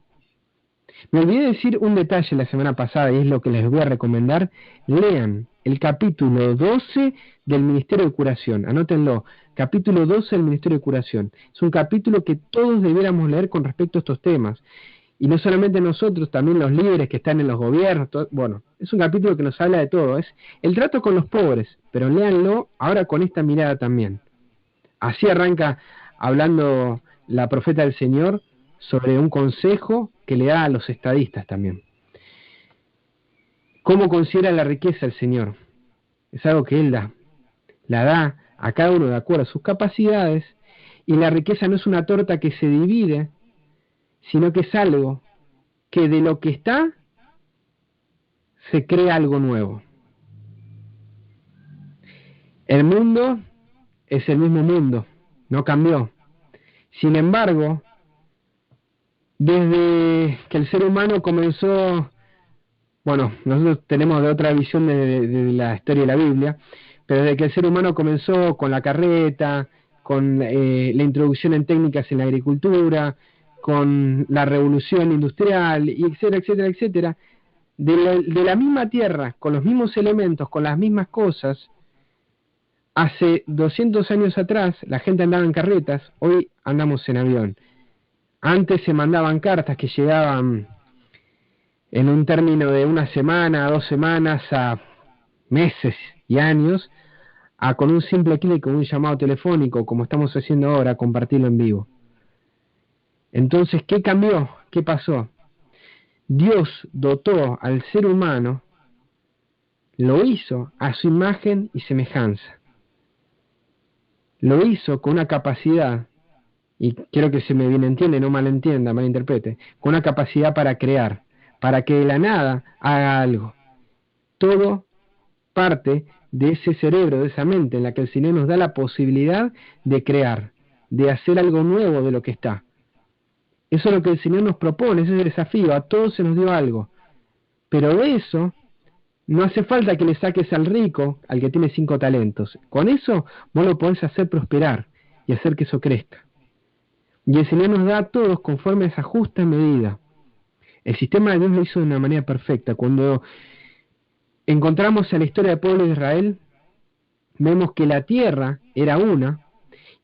Me olvidé decir un detalle la semana pasada y es lo que les voy a recomendar. Lean el capítulo 12 del Ministerio de Curación. Anótenlo, capítulo 12 del Ministerio de Curación. Es un capítulo que todos debiéramos leer con respecto a estos temas. Y no solamente nosotros, también los líderes que están en los gobiernos. Bueno, es un capítulo que nos habla de todo. Es el trato con los pobres, pero léanlo ahora con esta mirada también. Así arranca hablando la profeta del Señor sobre un consejo que le da a los estadistas también. ¿Cómo considera la riqueza el Señor? Es algo que Él da. La da a cada uno de acuerdo a sus capacidades, y la riqueza no es una torta que se divide, sino que es algo que de lo que está se crea algo nuevo. El mundo es el mismo mundo, no cambió. Sin embargo, desde que el ser humano comenzó, bueno, nosotros tenemos de otra visión de la historia de la Biblia, pero desde que el ser humano comenzó con la carreta, con la introducción en técnicas en la agricultura, con la revolución industrial, y etcétera, etcétera, etcétera, de la misma tierra, con los mismos elementos, con las mismas cosas, hace 200 años atrás la gente andaba en carretas, hoy andamos en avión. Antes se mandaban cartas que llegaban en un término de una semana, 2 semanas, a meses y años, a con un simple clic, con un llamado telefónico, como estamos haciendo ahora, compartirlo en vivo. Entonces, ¿qué cambió? ¿Qué pasó? Dios dotó al ser humano, lo hizo a su imagen y semejanza. Lo hizo con una capacidad, y quiero que se me bien entiende, no malentienda, malinterprete, con una capacidad para crear, para que de la nada haga algo. Todo parte de ese cerebro, de esa mente en la que el Señor nos da la posibilidad de crear, de hacer algo nuevo de lo que está. Eso es lo que el Señor nos propone, ese es el desafío, a todos se nos dio algo. Pero de eso no hace falta que le saques al rico, al que tiene 5 talentos. Con eso vos lo podés hacer prosperar y hacer que eso crezca. Y el Señor nos da a todos conforme a esa justa medida. El sistema de Dios lo hizo de una manera perfecta. Cuando encontramos en la historia del pueblo de Israel, vemos que la tierra era una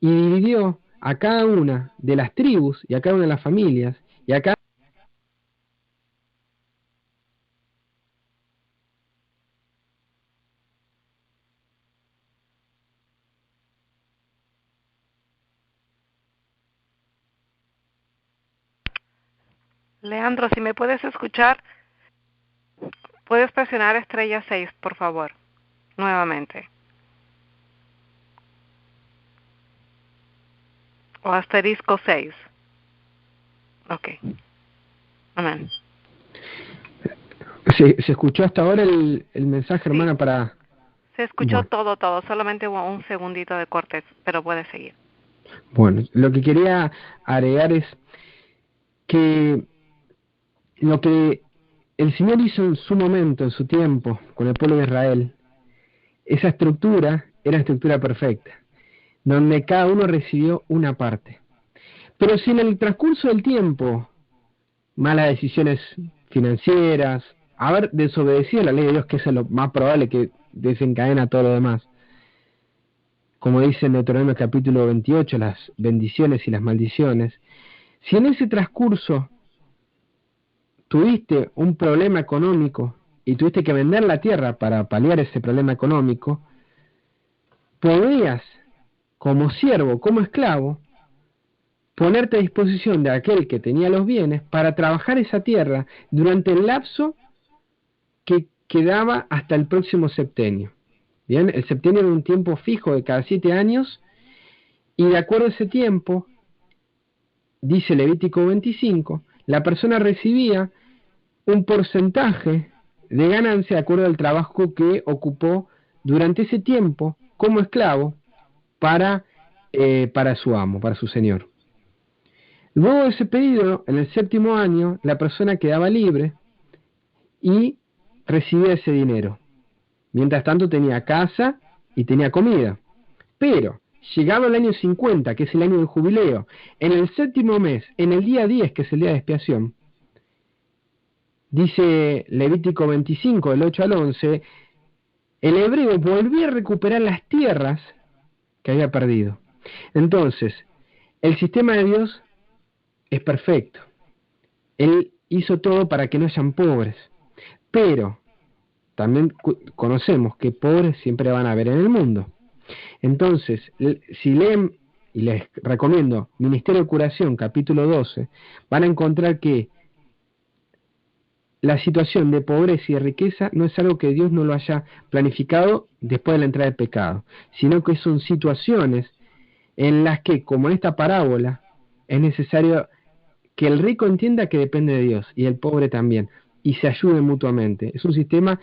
y dividió a cada una de las tribus y a cada una de las familias y a cada... Leandro, si me puedes escuchar, puedes presionar estrella 6, por favor, nuevamente. O asterisco 6. Ok. Amén. ¿Se escuchó hasta ahora el mensaje, hermana, Sí. para...? Se escuchó Bueno. todo, solamente hubo un segundito de cortes, pero puedes seguir. Bueno, lo que quería agregar es que lo que el Señor hizo en su momento, en su tiempo, con el pueblo de Israel, esa estructura era estructura perfecta, donde cada uno recibió una parte. Pero si en el transcurso del tiempo, malas decisiones financieras, haber desobedecido la ley de Dios, que es lo más probable que desencadena todo lo demás, como dice en Deuteronomio capítulo 28, las bendiciones y las maldiciones, si en ese transcurso tuviste un problema económico y tuviste que vender la tierra para paliar ese problema económico, podías, como siervo, como esclavo, ponerte a disposición de aquel que tenía los bienes para trabajar esa tierra durante el lapso que quedaba hasta el próximo septenio. Bien, el septenio era un tiempo fijo de cada 7 años y de acuerdo a ese tiempo, dice Levítico 25, la persona recibía un porcentaje de ganancia de acuerdo al trabajo que ocupó durante ese tiempo como esclavo para su amo, para su señor. Luego de ese periodo, en el 7º año, la persona quedaba libre y recibía ese dinero. Mientras tanto tenía casa y tenía comida. Pero, llegado el año 50, que es el año del jubileo, en el 7º mes, en el día 10, que es el día de expiación, dice Levítico 25, del 8 al 11, el hebreo volvió a recuperar las tierras que había perdido. Entonces, el sistema de Dios es perfecto. Él hizo todo para que no hayan pobres. Pero también conocemos que pobres siempre van a haber en el mundo. Entonces, si leen, y les recomiendo Ministerio de Curación, capítulo 12, van a encontrar que la situación de pobreza y de riqueza no es algo que Dios no lo haya planificado después de la entrada del pecado, sino que son situaciones en las que, como en esta parábola, es necesario que el rico entienda que depende de Dios y el pobre también, y se ayuden mutuamente. Es un sistema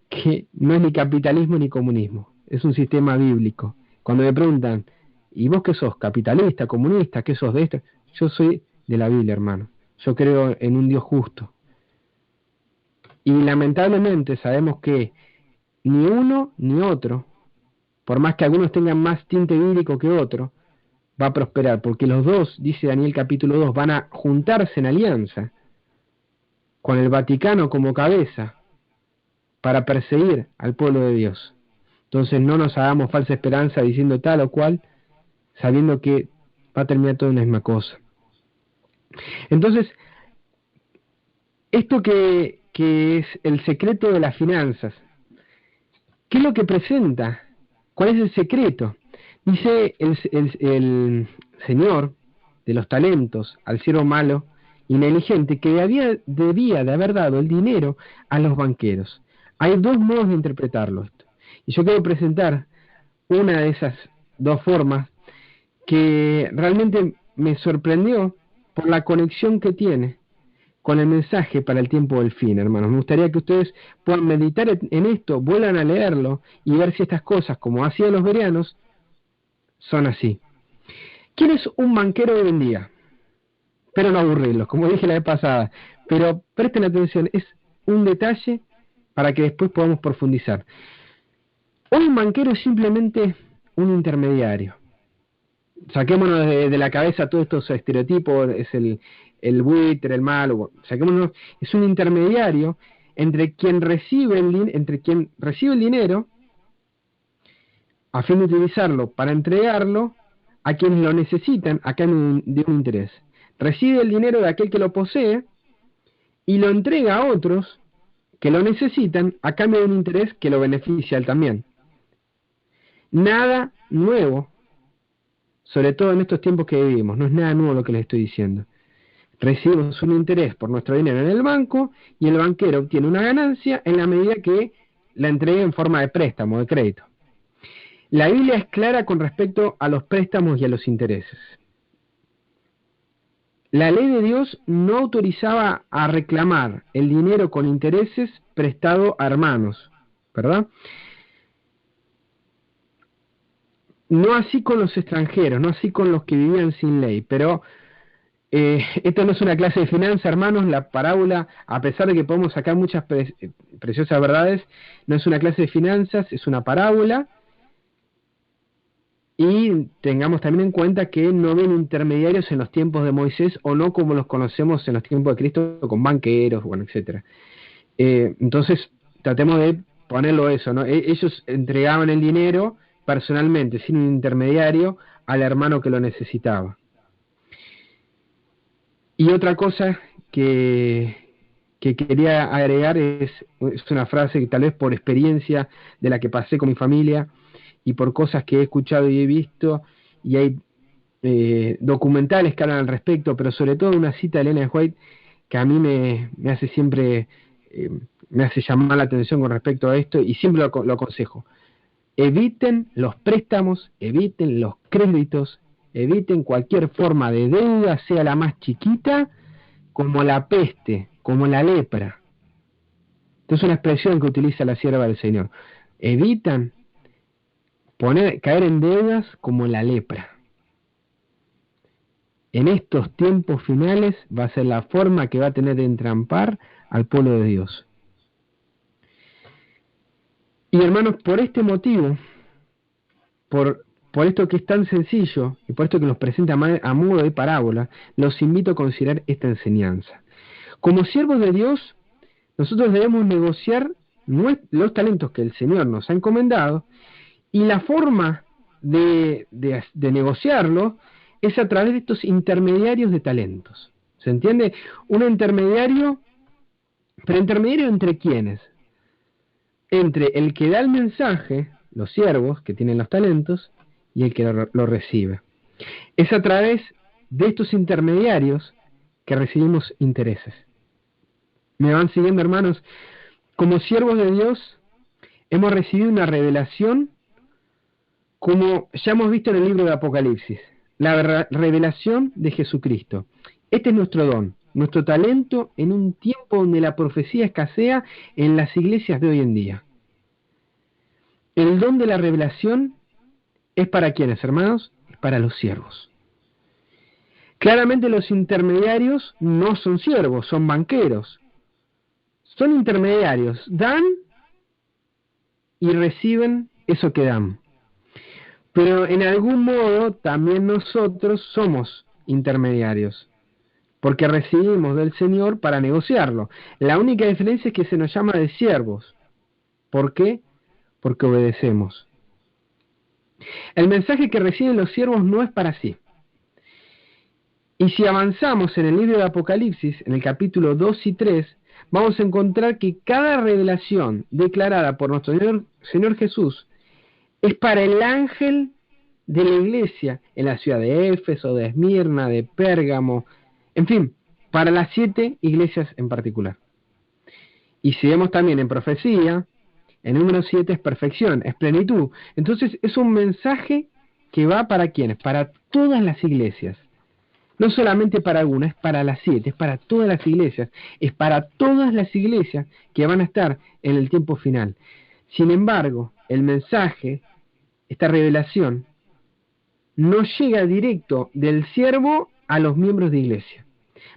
que no es ni capitalismo ni comunismo, es un sistema bíblico. Cuando me preguntan, ¿y vos qué sos? ¿Capitalista, comunista? ¿Qué sos de esto? Yo soy de la Biblia, hermano. Yo creo en un Dios justo. Y lamentablemente sabemos que ni uno ni otro, por más que algunos tengan más tinte bíblico que otro, va a prosperar, porque los dos, dice Daniel capítulo 2, van a juntarse en alianza con el Vaticano como cabeza para perseguir al pueblo de Dios. Entonces no nos hagamos falsa esperanza diciendo tal o cual, sabiendo que va a terminar todo en la misma cosa. Entonces, esto que es el secreto de las finanzas, ¿qué es lo que presenta ¿Cuál es el secreto? Dice el Señor de los talentos al siervo malo y negligente que debía de haber dado el dinero a los banqueros. Hay dos modos de interpretarlo esto. Y yo quiero presentar una de esas dos formas que realmente me sorprendió por la conexión que tiene con el mensaje para el tiempo del fin, hermanos. Me gustaría que ustedes puedan meditar en esto, vuelvan a leerlo y ver si estas cosas, como hacían los bereanos, son así. ¿Quién es un banquero hoy en día? Pero no aburrirlos, como dije la vez pasada. Pero presten atención, es un detalle para que después podamos profundizar. Hoy un banquero es simplemente un intermediario. Saquémonos de la cabeza todos estos estereotipos, es el buitre, el malo, saquémonos, es un intermediario entre quien recibe el dinero a fin de utilizarlo para entregarlo a quienes lo necesitan a cambio de un interés. Recibe el dinero de aquel que lo posee y lo entrega a otros que lo necesitan a cambio de un interés que lo beneficia a él también. Nada nuevo, sobre todo en estos tiempos que vivimos, no es nada nuevo lo que les estoy diciendo. Recibimos un interés por nuestro dinero en el banco y el banquero obtiene una ganancia en la medida que la entrega en forma de préstamo, de crédito. La Biblia es clara con respecto a los préstamos y a los intereses. La ley de Dios no autorizaba a reclamar el dinero con intereses prestado a hermanos, ¿verdad? No así con los extranjeros, no así con los que vivían sin ley, pero esto no es una clase de finanzas, hermanos. La parábola, a pesar de que podemos sacar muchas preciosas verdades, no es una clase de finanzas, es una parábola. Y tengamos también en cuenta que no ven intermediarios en los tiempos de Moisés, o no como los conocemos en los tiempos de Cristo, con banqueros, bueno, etcétera. Entonces, tratemos de ponerlo eso, ¿no? Ellos entregaban el dinero personalmente, sin un intermediario, al hermano que lo necesitaba. Y otra cosa que quería agregar es una frase que tal vez por experiencia de la que pasé con mi familia y por cosas que he escuchado y he visto, y hay documentales que hablan al respecto, pero sobre todo una cita de Elena White que a mí me hace siempre, me hace llamar la atención con respecto a esto, y siempre lo aconsejo. Eviten los préstamos, eviten los créditos, eviten cualquier forma de deuda, sea la más chiquita, como la peste, como la lepra. Esta es una expresión que utiliza la sierva del Señor. Evitan caer en deudas como la lepra. En estos tiempos finales va a ser la forma que va a tener de entrampar al pueblo de Dios. Y hermanos, por este motivo, por esto que es tan sencillo, y por esto que nos presenta a modo de parábola, los invito a considerar esta enseñanza. Como siervos de Dios, nosotros debemos negociar los talentos que el Señor nos ha encomendado, y la forma de negociarlo es a través de estos intermediarios de talentos. ¿Se entiende? Un intermediario, pero intermediario ¿entre quiénes? Entre el que da el mensaje, los siervos que tienen los talentos, y el que lo recibe. Es a través de estos intermediarios que recibimos intereses. ¿Me van siguiendo, hermanos? Como siervos de Dios, hemos recibido una revelación, como ya hemos visto en el libro de Apocalipsis, la revelación de Jesucristo. Este es nuestro don, nuestro talento en un tiempo donde la profecía escasea en las iglesias de hoy en día. El don de la revelación es para ¿quiénes, hermanos? Es para los siervos. Claramente los intermediarios no son siervos, son banqueros. Son intermediarios, dan y reciben eso que dan. Pero en algún modo también nosotros somos intermediarios, porque recibimos del Señor para negociarlo. La única diferencia es que se nos llama de siervos. ¿Por qué? Porque obedecemos. El mensaje que reciben los siervos no es para sí. Y si avanzamos en el libro de Apocalipsis, en el capítulo 2 y 3, vamos a encontrar que cada revelación declarada por nuestro Señor Jesús Es para el ángel de la iglesia en la ciudad de Éfeso, de Esmirna, de Pérgamo, en fin, para las 7 iglesias en particular. Y si vemos también en profecía, el número 7 es perfección, es plenitud. Entonces es un mensaje que va para ¿quiénes? Para todas las iglesias. No solamente para algunas, es para las 7, es para todas las iglesias, es para todas las iglesias que van a estar en el tiempo final. Sin embargo, el mensaje, esta revelación, no llega directo del siervo a los miembros de iglesia.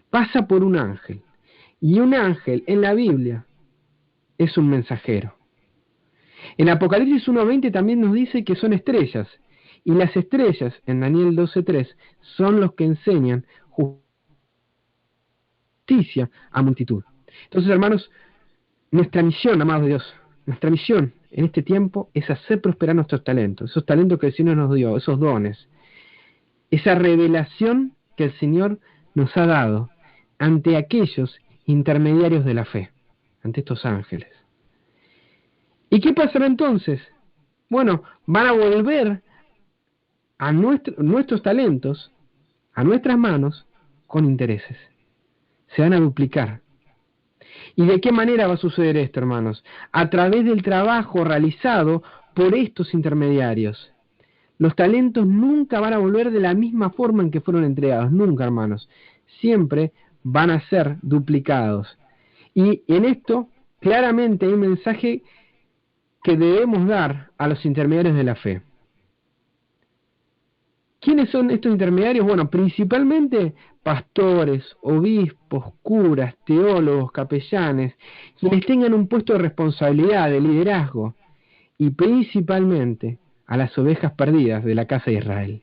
Pasa por un ángel. Y un ángel en la Biblia es un mensajero. En Apocalipsis 1:20 también nos dice que son estrellas. Y las estrellas, en Daniel 12:3, son los que enseñan justicia a multitud. Entonces, hermanos, nuestra misión, amados de Dios, nuestra misión en este tiempo es hacer prosperar nuestros talentos, esos talentos que el Señor nos dio, esos dones, esa revelación que el Señor nos ha dado ante aquellos intermediarios de la fe, ante estos ángeles. ¿Y qué pasará entonces? Bueno, van a volver a nuestros talentos, a nuestras manos, con intereses. Se van a duplicar. ¿Y de qué manera va a suceder esto, hermanos? A través del trabajo realizado por estos intermediarios. Los talentos nunca van a volver de la misma forma en que fueron entregados, nunca, hermanos. Siempre van a ser duplicados. Y en esto, claramente hay un mensaje que debemos dar a los intermediarios de la fe. ¿Quiénes son estos intermediarios? Bueno, principalmente pastores, obispos, curas, teólogos, capellanes, quienes tengan un puesto de responsabilidad, de liderazgo, y principalmente a las ovejas perdidas de la casa de Israel.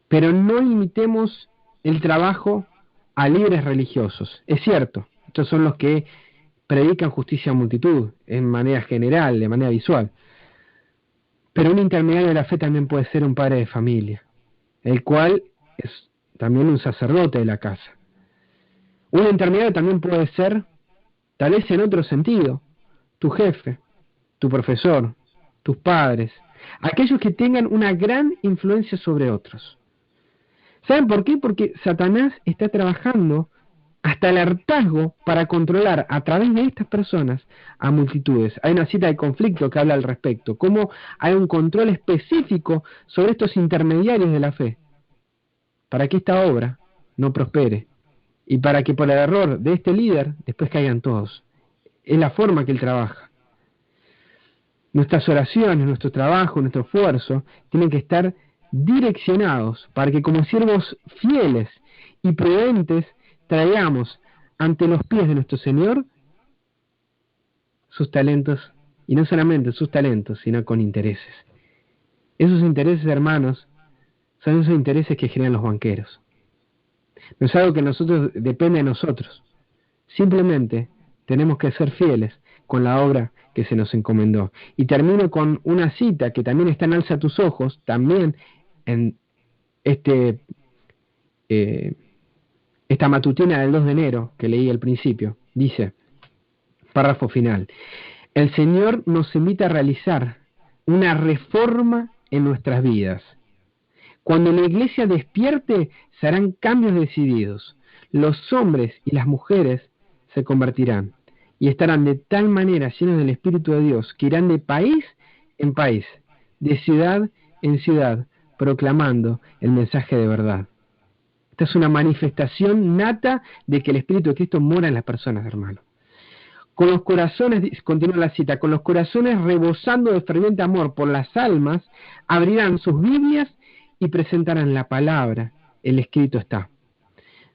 Pero no limitemos el trabajo a líderes religiosos. Es cierto, estos son los que predican justicia a multitud, en manera general, de manera visual. Pero un intermediario de la fe también puede ser un padre de familia, el cual es también un sacerdote de la casa. Un intermediario también puede ser, tal vez en otro sentido, tu jefe, tu profesor, tus padres, aquellos que tengan una gran influencia sobre otros. ¿Saben por qué? Porque Satanás está trabajando hasta el hartazgo para controlar a través de estas personas a multitudes. Hay una cita de conflicto que habla al respecto, cómo hay un control específico sobre estos intermediarios de la fe, para que esta obra no prospere, y para que por el error de este líder después caigan todos. Es la forma que él trabaja. Nuestras oraciones, nuestro trabajo, nuestro esfuerzo, tienen que estar direccionados para que como siervos fieles y prudentes traigamos ante los pies de nuestro Señor sus talentos, y no solamente sus talentos, sino con intereses. Esos intereses, hermanos, son esos intereses que generan los banqueros. No es algo que depende de nosotros. Simplemente tenemos que ser fieles con la obra que se nos encomendó. Y termino con una cita que también está en Alza tus ojos, también en esta matutina del 2 de enero que leí al principio. Dice, párrafo final: el Señor nos invita a realizar una reforma en nuestras vidas. Cuando la iglesia despierte, se harán cambios decididos. Los hombres y las mujeres se convertirán y estarán de tal manera llenos del Espíritu de Dios que irán de país en país, de ciudad en ciudad, proclamando el mensaje de verdad. Esta es una manifestación nata de que el Espíritu de Cristo mora en las personas, hermano. Con los corazones, continúa la cita, con los corazones rebosando de ferviente amor por las almas, abrirán sus Biblias y presentarán la palabra. El escrito está.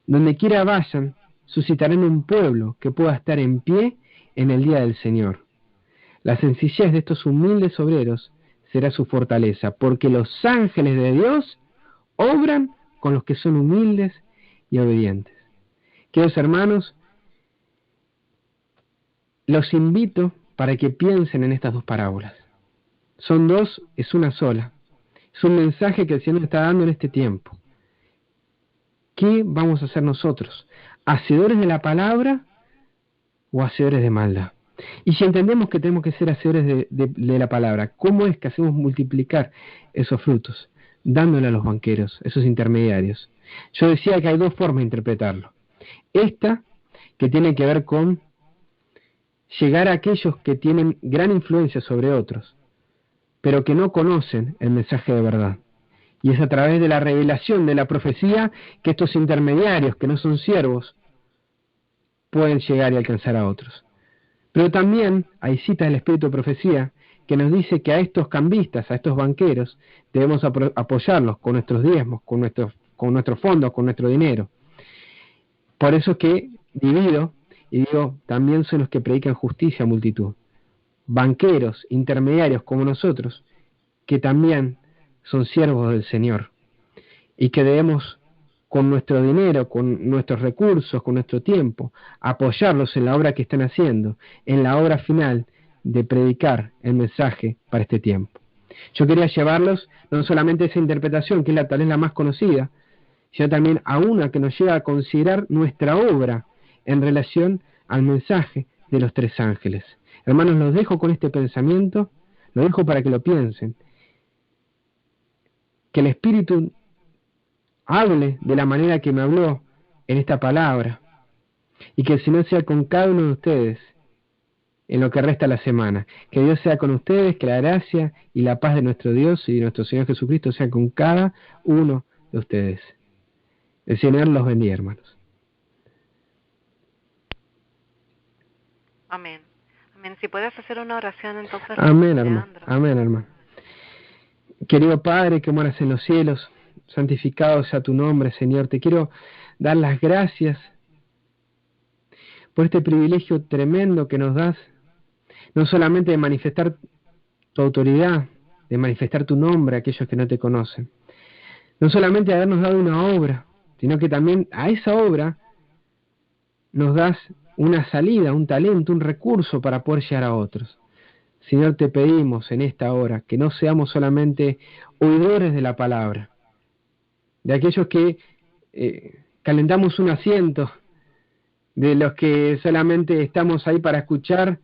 Donde quiera vayan, suscitarán un pueblo que pueda estar en pie en el día del Señor. La sencillez de estos humildes obreros será su fortaleza, porque los ángeles de Dios obran con los que son humildes y obedientes. Queridos hermanos, los invito para que piensen en estas dos parábolas. Son dos, es una sola. Es un mensaje que el Señor está dando en este tiempo. ¿Qué vamos a hacer nosotros? ¿Hacedores de la palabra o hacedores de maldad? Y si entendemos que tenemos que ser hacedores de la palabra, ¿cómo es que hacemos multiplicar esos frutos? Dándole a los banqueros, esos intermediarios. Yo decía que hay dos formas de interpretarlo. Esta, que tiene que ver con llegar a aquellos que tienen gran influencia sobre otros, pero que no conocen el mensaje de verdad. Y es a través de la revelación de la profecía que estos intermediarios, que no son siervos, pueden llegar y alcanzar a otros. Pero también hay citas del Espíritu de Profecía que nos dice que a estos cambistas, a estos banqueros, debemos apoyarlos con nuestros diezmos, con nuestros fondos, con nuestro dinero. Por eso es que divido y digo, también son los que predican justicia a multitud. Banqueros, intermediarios como nosotros, que también son siervos del Señor y que debemos con nuestro dinero, con nuestros recursos, con nuestro tiempo, apoyarlos en la obra que están haciendo, en la obra final de predicar el mensaje para este tiempo. Yo quería llevarlos no solamente a esa interpretación, que es tal vez la más conocida, sino también a una que nos lleva a considerar nuestra obra en relación al mensaje de los tres ángeles. Hermanos, los dejo con este pensamiento, los dejo para que lo piensen. Que el Espíritu hable de la manera que me habló en esta palabra, y que el Señor sea con cada uno de ustedes en lo que resta la semana. Que Dios sea con ustedes, que la gracia y la paz de nuestro Dios y de nuestro Señor Jesucristo sea con cada uno de ustedes. El Señor los bendiga, hermanos. Amén. Amén. Si puedes hacer una oración, entonces. Amén, hermano. Leandro. Amén, hermano. Querido Padre, que moras en los cielos, santificado sea tu nombre, Señor. Te quiero dar las gracias por este privilegio tremendo que nos das, no solamente de manifestar tu autoridad, de manifestar tu nombre a aquellos que no te conocen, no solamente de habernos dado una obra, sino que también a esa obra nos das una salida, un talento, un recurso para poder llegar a otros. Señor, te pedimos en esta hora que no seamos solamente oidores de la palabra, de aquellos que calentamos un asiento, de los que solamente estamos ahí para escuchar,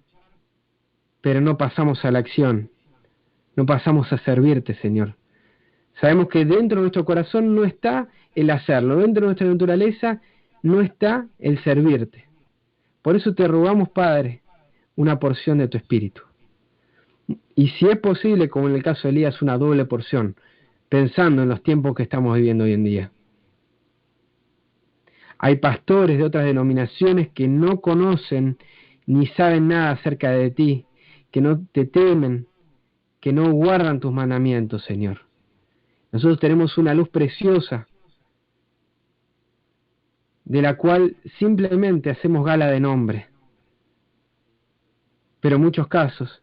pero no pasamos a la acción, no pasamos a servirte, Señor. Sabemos que dentro de nuestro corazón no está el hacerlo, dentro de nuestra naturaleza no está el servirte. Por eso te rogamos, Padre, una porción de tu Espíritu. Y si es posible, como en el caso de Elías, una doble porción, pensando en los tiempos que estamos viviendo hoy en día. Hay pastores de otras denominaciones que no conocen ni saben nada acerca de ti, que no te temen, que no guardan tus mandamientos, Señor. Nosotros tenemos una luz preciosa, de la cual simplemente hacemos gala de nombre. Pero en muchos casos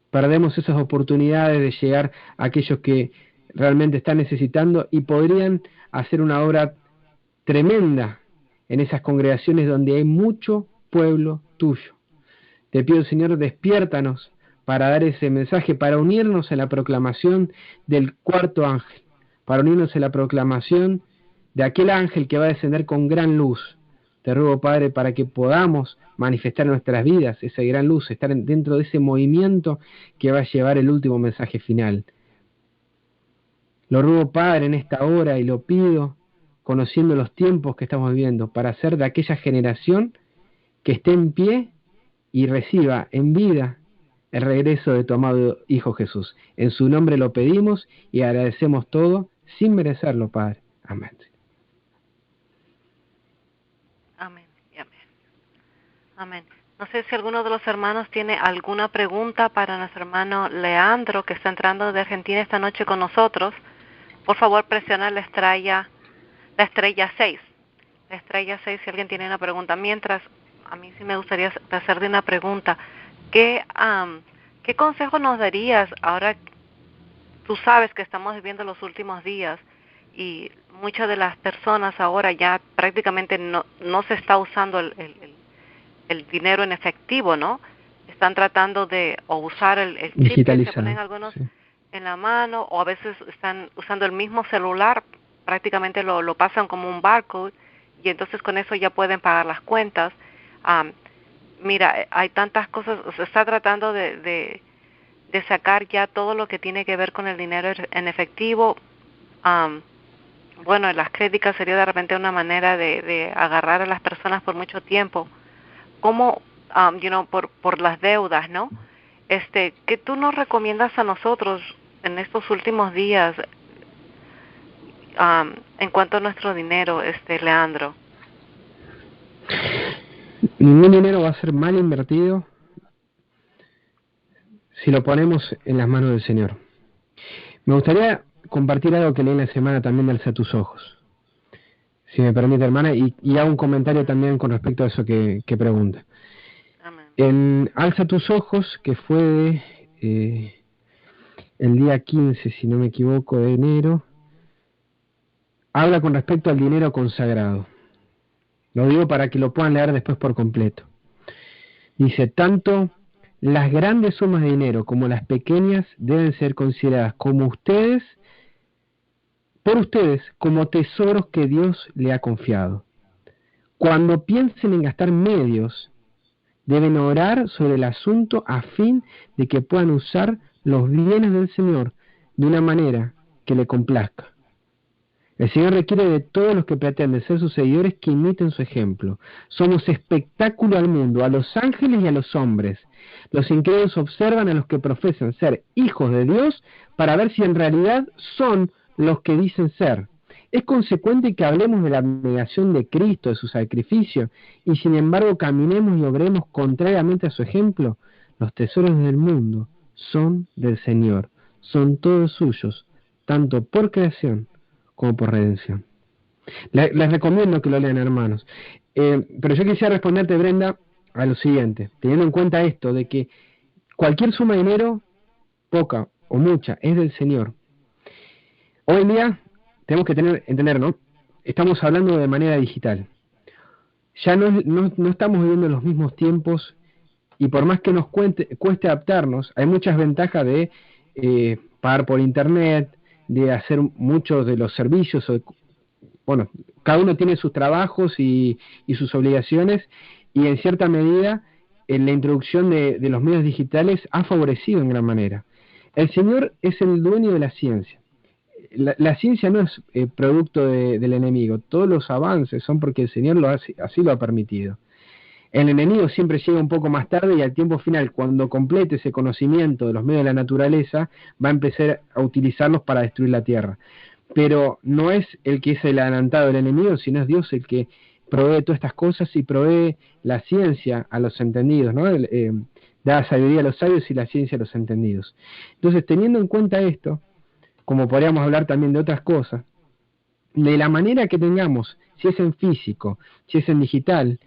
perdemos esas oportunidades de llegar a aquellos que realmente están necesitando y podrían hacer una obra tremenda en esas congregaciones donde hay mucho pueblo tuyo. Te pido, Señor, despiértanos para dar ese mensaje, para unirnos en la proclamación del cuarto ángel, para unirnos en la proclamación de aquel ángel que va a descender con gran luz. Te ruego, Padre, para que podamos manifestar en nuestras vidas esa gran luz, estar dentro de ese movimiento que va a llevar el último mensaje final. Lo ruego, Padre, en esta hora y lo pido, conociendo los tiempos que estamos viviendo, para ser de aquella generación que esté en pie y reciba en vida el regreso de tu amado Hijo Jesús. En su nombre lo pedimos y agradecemos todo sin merecerlo, Padre. Amén. Amén y amén. Amén. No sé si alguno de los hermanos tiene alguna pregunta para nuestro hermano Leandro, que está entrando de Argentina esta noche con nosotros. Por favor, presiona la estrella 6. La estrella 6, si alguien tiene una pregunta. Mientras, a mí sí me gustaría hacerle una pregunta. ¿Qué consejo nos darías ahora? Tú sabes que estamos viviendo los últimos días y muchas de las personas ahora ya prácticamente no se está usando el dinero en efectivo, ¿no? Están tratando de usar el chip que se ponen algunos en la mano, o a veces están usando el mismo celular, prácticamente lo pasan como un barcode y entonces con eso ya pueden pagar las cuentas. mira, hay tantas cosas, se está tratando de sacar ya todo lo que tiene que ver con el dinero en efectivo. Bueno, las críticas sería de repente una manera de agarrar a las personas por mucho tiempo, como, por las deudas, ¿no? ¿Qué tú nos recomiendas a nosotros en estos últimos días en cuanto a nuestro dinero, Leandro? Ningún dinero va a ser mal invertido si lo ponemos en las manos del Señor. Me gustaría compartir algo que leí en la semana también de Alza tus ojos, si me permite, hermana, y hago un comentario también con respecto a eso que pregunta. Amén. En Alza tus ojos, que fue el día 15, si no me equivoco, de enero, habla con respecto al dinero consagrado. Lo digo para que lo puedan leer después por completo. Dice, tanto las grandes sumas de dinero como las pequeñas deben ser consideradas como por ustedes, como tesoros que Dios le ha confiado. Cuando piensen en gastar medios, deben orar sobre el asunto a fin de que puedan usar los bienes del Señor de una manera que le complazca. El Señor requiere de todos los que pretenden ser sus seguidores que imiten su ejemplo. Somos espectáculo al mundo, a los ángeles y a los hombres. Los incrédulos observan a los que profesan ser hijos de Dios para ver si en realidad son los que dicen ser. Es consecuente que hablemos de la abnegación de Cristo, de su sacrificio, y sin embargo caminemos y obremos contrariamente a su ejemplo. Los tesoros del mundo son del Señor, son todos suyos, tanto por creación como por redención. Les recomiendo que lo lean, hermanos. Pero yo quisiera responderte, Brenda, a lo siguiente, teniendo en cuenta esto, de que cualquier suma de dinero, poca o mucha, es del Señor. Hoy en día tenemos que entender, ¿no? Estamos hablando de manera digital. Ya no estamos viviendo los mismos tiempos, y por más que nos cueste adaptarnos, hay muchas ventajas de pagar por internet, de hacer muchos de los servicios. Bueno, cada uno tiene sus trabajos y sus obligaciones, y en cierta medida en la introducción de los medios digitales ha favorecido en gran manera. El Señor es el dueño de la ciencia. La ciencia no es producto del enemigo. Todos los avances son porque el Señor así lo ha permitido. El enemigo siempre llega un poco más tarde, y al tiempo final, cuando complete ese conocimiento de los medios de la naturaleza, va a empezar a utilizarlos para destruir la tierra. Pero no es el que es el adelantado del enemigo, sino es Dios el que provee todas estas cosas y provee la ciencia a los entendidos, ¿no? Da sabiduría a los sabios y la ciencia a los entendidos. Entonces, teniendo en cuenta esto, como podríamos hablar también de otras cosas, de la manera que tengamos, si es en físico, si es en digital,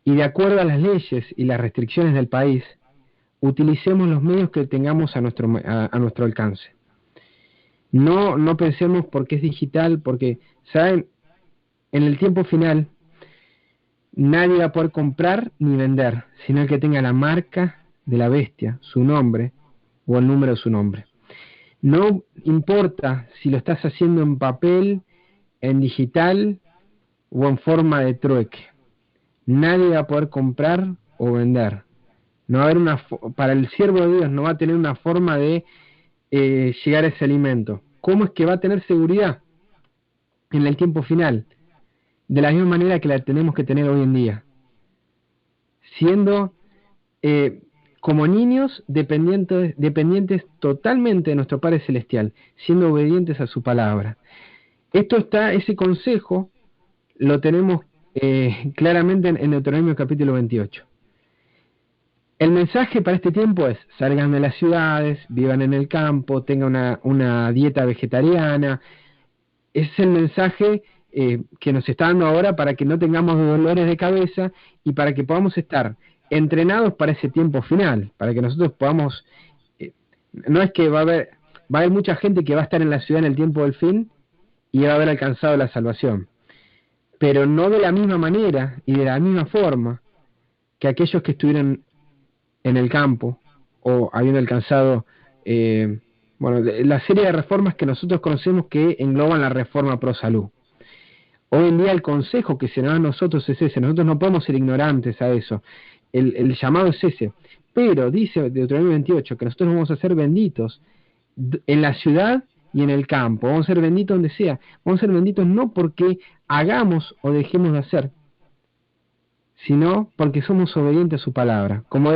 y de acuerdo a las leyes y las restricciones del país, utilicemos los medios que tengamos a nuestro alcance. No pensemos porque es digital, porque, ¿saben? En el tiempo final, nadie va a poder comprar ni vender, sino el que tenga la marca de la bestia, su nombre o el número de su nombre. No importa si lo estás haciendo en papel, en digital o en forma de trueque. Nadie va a poder comprar o vender. No va a haber para el siervo de Dios no va a tener una forma de llegar a ese alimento. ¿Cómo es que va a tener seguridad en el tiempo final? De la misma manera que la tenemos que tener hoy en día. Siendo como niños dependientes totalmente de nuestro Padre Celestial, siendo obedientes a su palabra. Ese consejo lo tenemos claramente en Deuteronomio capítulo 28. El mensaje para este tiempo es: salgan de las ciudades, vivan en el campo, tengan una dieta vegetariana. Ese es el mensaje que nos está dando ahora para que no tengamos dolores de cabeza y para que podamos estar entrenados para ese tiempo final, para que nosotros podamos... no es que va a haber mucha gente que va a estar en la ciudad en el tiempo del fin y va a haber alcanzado la salvación, pero no de la misma manera y de la misma forma que aquellos que estuvieron en el campo o habiendo alcanzado la serie de reformas que nosotros conocemos que engloban la reforma pro salud. Hoy en día el consejo que se nos da a nosotros es ese: nosotros no podemos ser ignorantes a eso. el llamado es ese. Pero dice Deuteronomio 28 que nosotros vamos a ser benditos en la ciudad y en el campo, vamos a ser benditos donde sea, vamos a ser benditos no porque hagamos o dejemos de hacer, sino porque somos obedientes a su palabra, como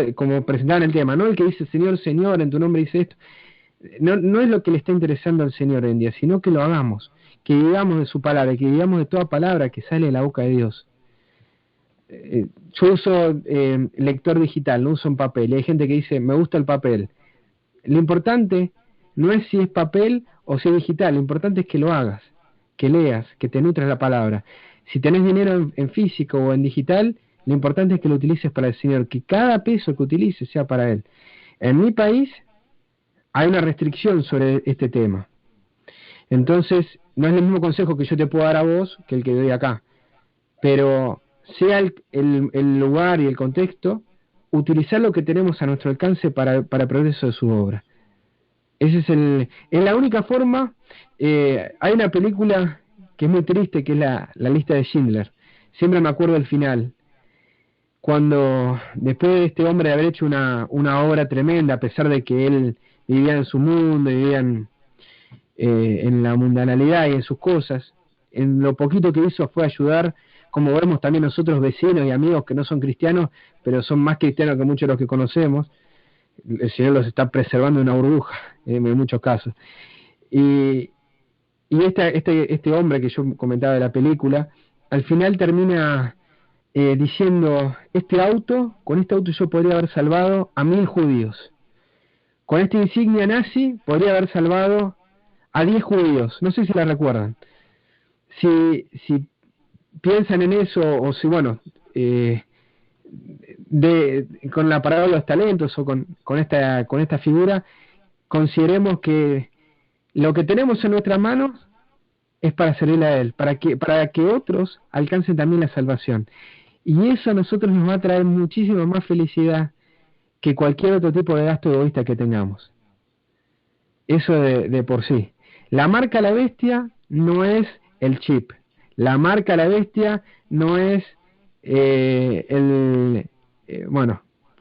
presentaban el tema, no el que dice Señor, Señor, en tu nombre dice esto, no es lo que le está interesando al Señor hoy en día, sino que lo hagamos, que vivamos de su palabra, que vivamos de toda palabra que sale de la boca de Dios. Yo uso lector digital, no uso en papel, y hay gente que dice, me gusta el papel. Lo importante no es si es papel o si es digital, lo importante es que lo hagas, que leas, que te nutres la palabra. Si tenés dinero en físico o en digital, lo importante es que lo utilices para el Señor, que cada peso que utilices sea para Él. En mi país hay una restricción sobre este tema. Entonces, no es el mismo consejo que yo te puedo dar a vos que el que doy acá. Pero sea el lugar y el contexto, utilizar lo que tenemos a nuestro alcance para el progreso de su obra. Ese es la única forma. Hay una película que es muy triste, que es la lista de Schindler. Siempre me acuerdo del final, cuando después de este hombre haber hecho una obra tremenda, a pesar de que él vivía en su mundo, vivía en la mundanalidad y en sus cosas, en lo poquito que hizo fue ayudar, como vemos también nosotros vecinos y amigos que no son cristianos, pero son más cristianos que muchos de los que conocemos. El Señor los está preservando en una burbuja, en muchos casos. Y este hombre que yo comentaba de la película, al final termina diciendo, con este auto yo podría haber salvado a 1000 judíos. Con esta insignia nazi podría haber salvado a 10 judíos. No sé si la recuerdan. Si piensan en eso, o si, bueno, con la parábola de los talentos o con esta figura, consideremos que lo que tenemos en nuestras manos es para servirle a Él, para que otros alcancen también la salvación. Y eso a nosotros nos va a traer muchísima más felicidad que cualquier otro tipo de gasto egoísta que tengamos. Eso de por sí. La marca la bestia no es el chip. La marca la bestia no es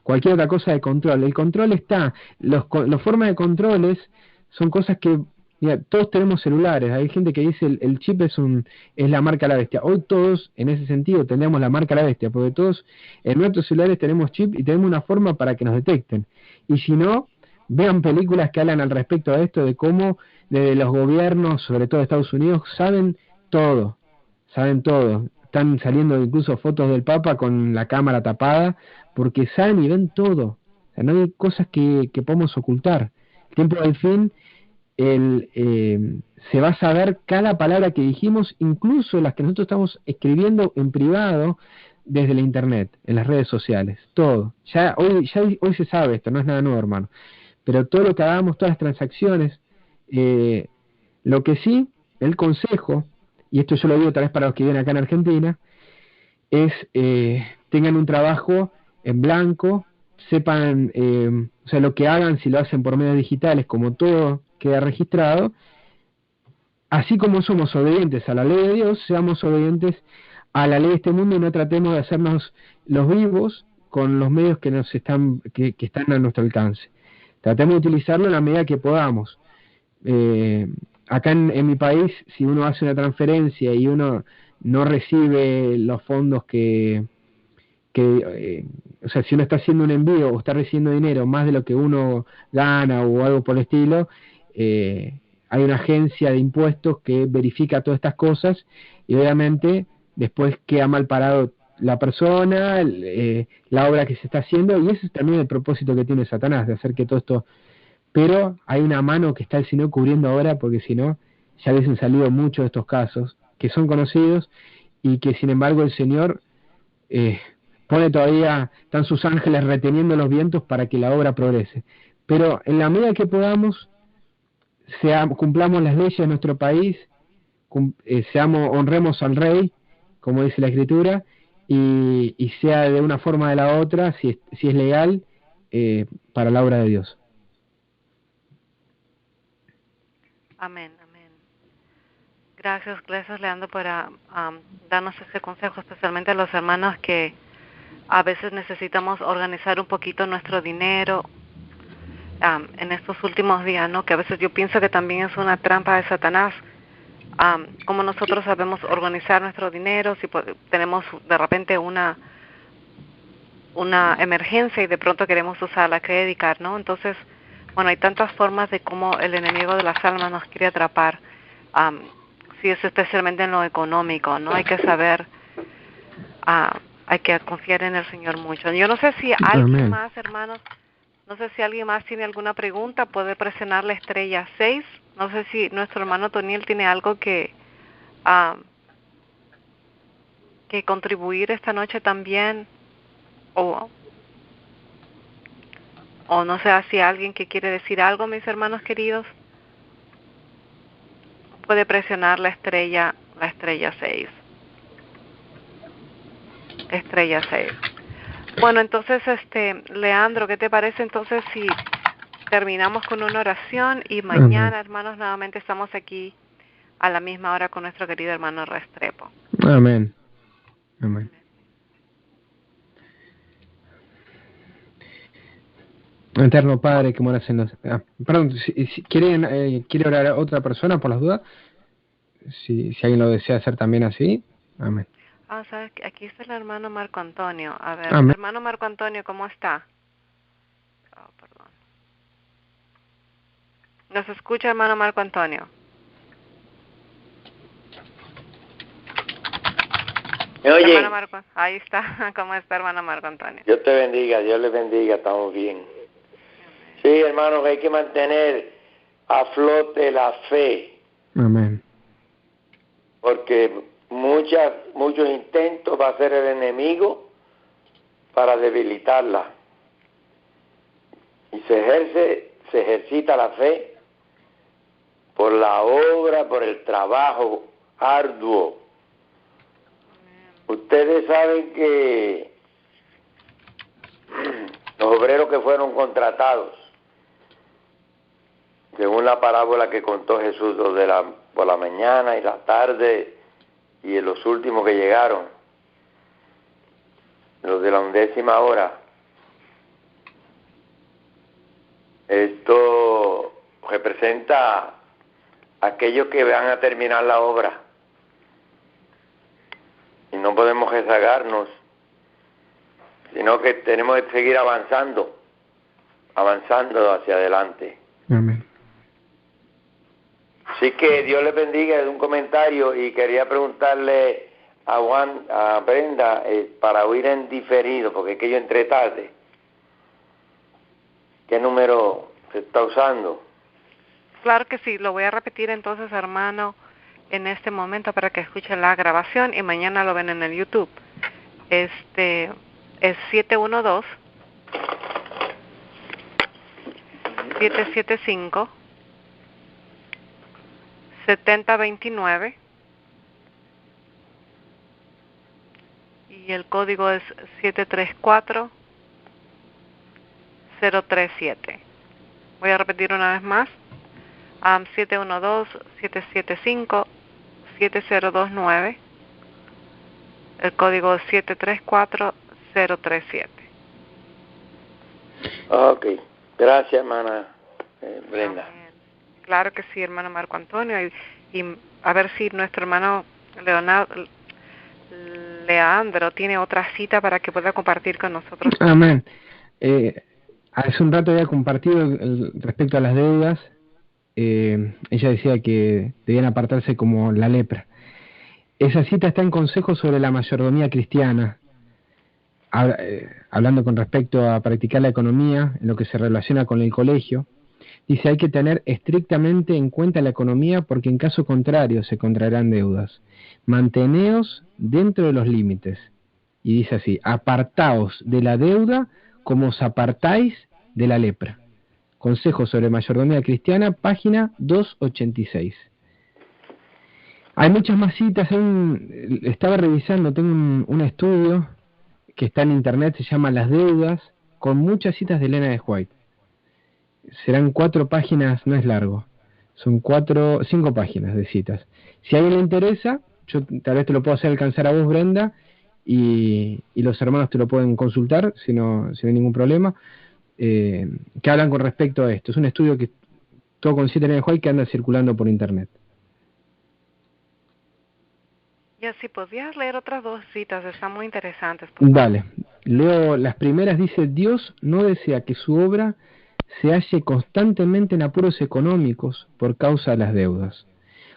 cualquier otra cosa de control. El control está, los formas de controles son cosas que, mira, todos tenemos celulares. Hay gente que dice el chip es la marca la bestia. Hoy todos, en ese sentido, tendríamos la marca la bestia, porque todos en nuestros celulares tenemos chip y tenemos una forma para que nos detecten. Y si no, vean películas que hablan al respecto de esto, de cómo desde los gobiernos, sobre todo de Estados Unidos, saben todo. Están saliendo incluso fotos del Papa con la cámara tapada, porque saben y ven todo. O sea, no hay cosas que podemos ocultar. El tiempo del fin, se va a saber cada palabra que dijimos, incluso las que nosotros estamos escribiendo en privado desde la internet, en las redes sociales, todo. Hoy se sabe esto, no es nada nuevo, hermano. Pero todo lo que hagamos, todas las transacciones, lo que sí, el consejo, y esto yo lo digo tal vez para los que viven acá en Argentina, es tengan un trabajo en blanco, sepan, o sea, lo que hagan, si lo hacen por medios digitales, como todo queda registrado, así como somos obedientes a la ley de Dios, seamos obedientes a la ley de este mundo y no tratemos de hacernos los vivos con los medios que están a nuestro alcance. Tratemos de utilizarlo en la medida que podamos. Acá en mi país, si uno hace una transferencia y uno no recibe los fondos o sea, si uno está haciendo un envío o está recibiendo dinero más de lo que uno gana o algo por el estilo, hay una agencia de impuestos que verifica todas estas cosas y obviamente después queda mal parado la persona, la obra que se está haciendo, y ese es también el propósito que tiene Satanás, de hacer que todo esto... Pero hay una mano que está el Señor cubriendo ahora, porque si no, ya hubiesen salido muchos de estos casos, que son conocidos, y que sin embargo el Señor pone todavía, están sus ángeles reteniendo los vientos para que la obra progrese. Pero en la medida que podamos, cumplamos las leyes de nuestro país, honremos al Rey, como dice la Escritura, y sea de una forma o de la otra, si es legal, para la obra de Dios. Amén, amén. Gracias, Leandro, por darnos ese consejo, especialmente a los hermanos que A veces necesitamos organizar un poquito nuestro dinero en estos últimos días, ¿no? Que a veces yo pienso que también es una trampa de Satanás. Como nosotros sabemos organizar nuestro dinero, si tenemos de repente una emergencia y de pronto queremos usar la credit card, ¿no? Entonces, bueno, hay tantas formas de cómo el enemigo de las almas nos quiere atrapar. Si es especialmente en lo económico, ¿no? Hay que saber, hay que confiar en el Señor mucho. Yo no sé si alguien más, hermanos, no sé si alguien más tiene alguna pregunta, puede presionar la estrella 6. No sé si nuestro hermano Toniel tiene algo que contribuir esta noche también, o no sé si alguien que quiere decir algo, mis hermanos queridos, puede presionar la estrella 6. Estrella 6. Bueno, entonces, Leandro, ¿qué te parece entonces si terminamos con una oración y mañana, hermanos, nuevamente estamos aquí a la misma hora con nuestro querido hermano Restrepo? Amén. Amén. Eterno Padre, que moras en los... perdón, si quiere orar a otra persona por las dudas, si alguien lo desea hacer también así. Amén. ¿Sabes? Aquí está el hermano Marco Antonio. A ver, Amén. hermano Marco Antonio, ¿cómo está? Perdón. ¿Nos escucha, hermano Marco Antonio? ¿Me oye? Hermano Marco, ahí está. ¿Cómo está, hermano Marco Antonio? Dios te bendiga, Dios les bendiga, estamos bien. Sí, hermano, que hay que mantener a flote la fe. Amén. Porque muchos intentos va a hacer el enemigo para debilitarla. Y se ejercita la fe por la obra, por el trabajo arduo. Ustedes saben que los obreros que fueron contratados, según la parábola que contó Jesús, los de por la mañana y la tarde y en los últimos que llegaron, los de la 11ª hora, esto representa a aquellos que van a terminar la obra. Y no podemos rezagarnos, sino que tenemos que seguir avanzando hacia adelante. Amén. Así que Dios les bendiga. Es un comentario y quería preguntarle a Brenda para oír en diferido, porque es que yo entré tarde. ¿Qué número se está usando? Claro que sí, lo voy a repetir entonces, hermano, en este momento para que escuchen la grabación y mañana lo ven en el YouTube. Es 712 775 7029 y el código es 734037. Voy a repetir una vez más. 712-775-7029. El código es 734037. Ok, gracias, hermana Brenda. Claro que sí, hermano Marco Antonio. Y a ver si nuestro hermano Leandro tiene otra cita para que pueda compartir con nosotros. Amén. Hace un rato había compartido respecto a las deudas. Ella decía que debían apartarse como la lepra. Esa cita está en Consejos sobre la mayordomía cristiana, hablando con respecto a practicar la economía en lo que se relaciona con el colegio. Dice: hay que tener estrictamente en cuenta la economía, porque en caso contrario se contraerán deudas. Manteneos dentro de los límites. Y dice así: apartaos de la deuda como os apartáis de la lepra. Consejos sobre mayordomía cristiana, página 286. Hay muchas más citas. Estaba revisando, tengo un estudio que está en internet, se llama Las deudas, con muchas citas de Elena de White. Serán 4 páginas, no es largo. Son 5 páginas de citas. Si a alguien le interesa, yo tal vez te lo puedo hacer alcanzar a vos, Brenda, y los hermanos te lo pueden consultar si no hay ningún problema, que hablan con respecto a esto. Es un estudio que todo consiste en el White que anda circulando por internet. Y así podías leer otras 2 citas, están muy interesantes. Dale, leo las primeras. Dice: Dios no desea que su obra se halle constantemente en apuros económicos por causa de las deudas.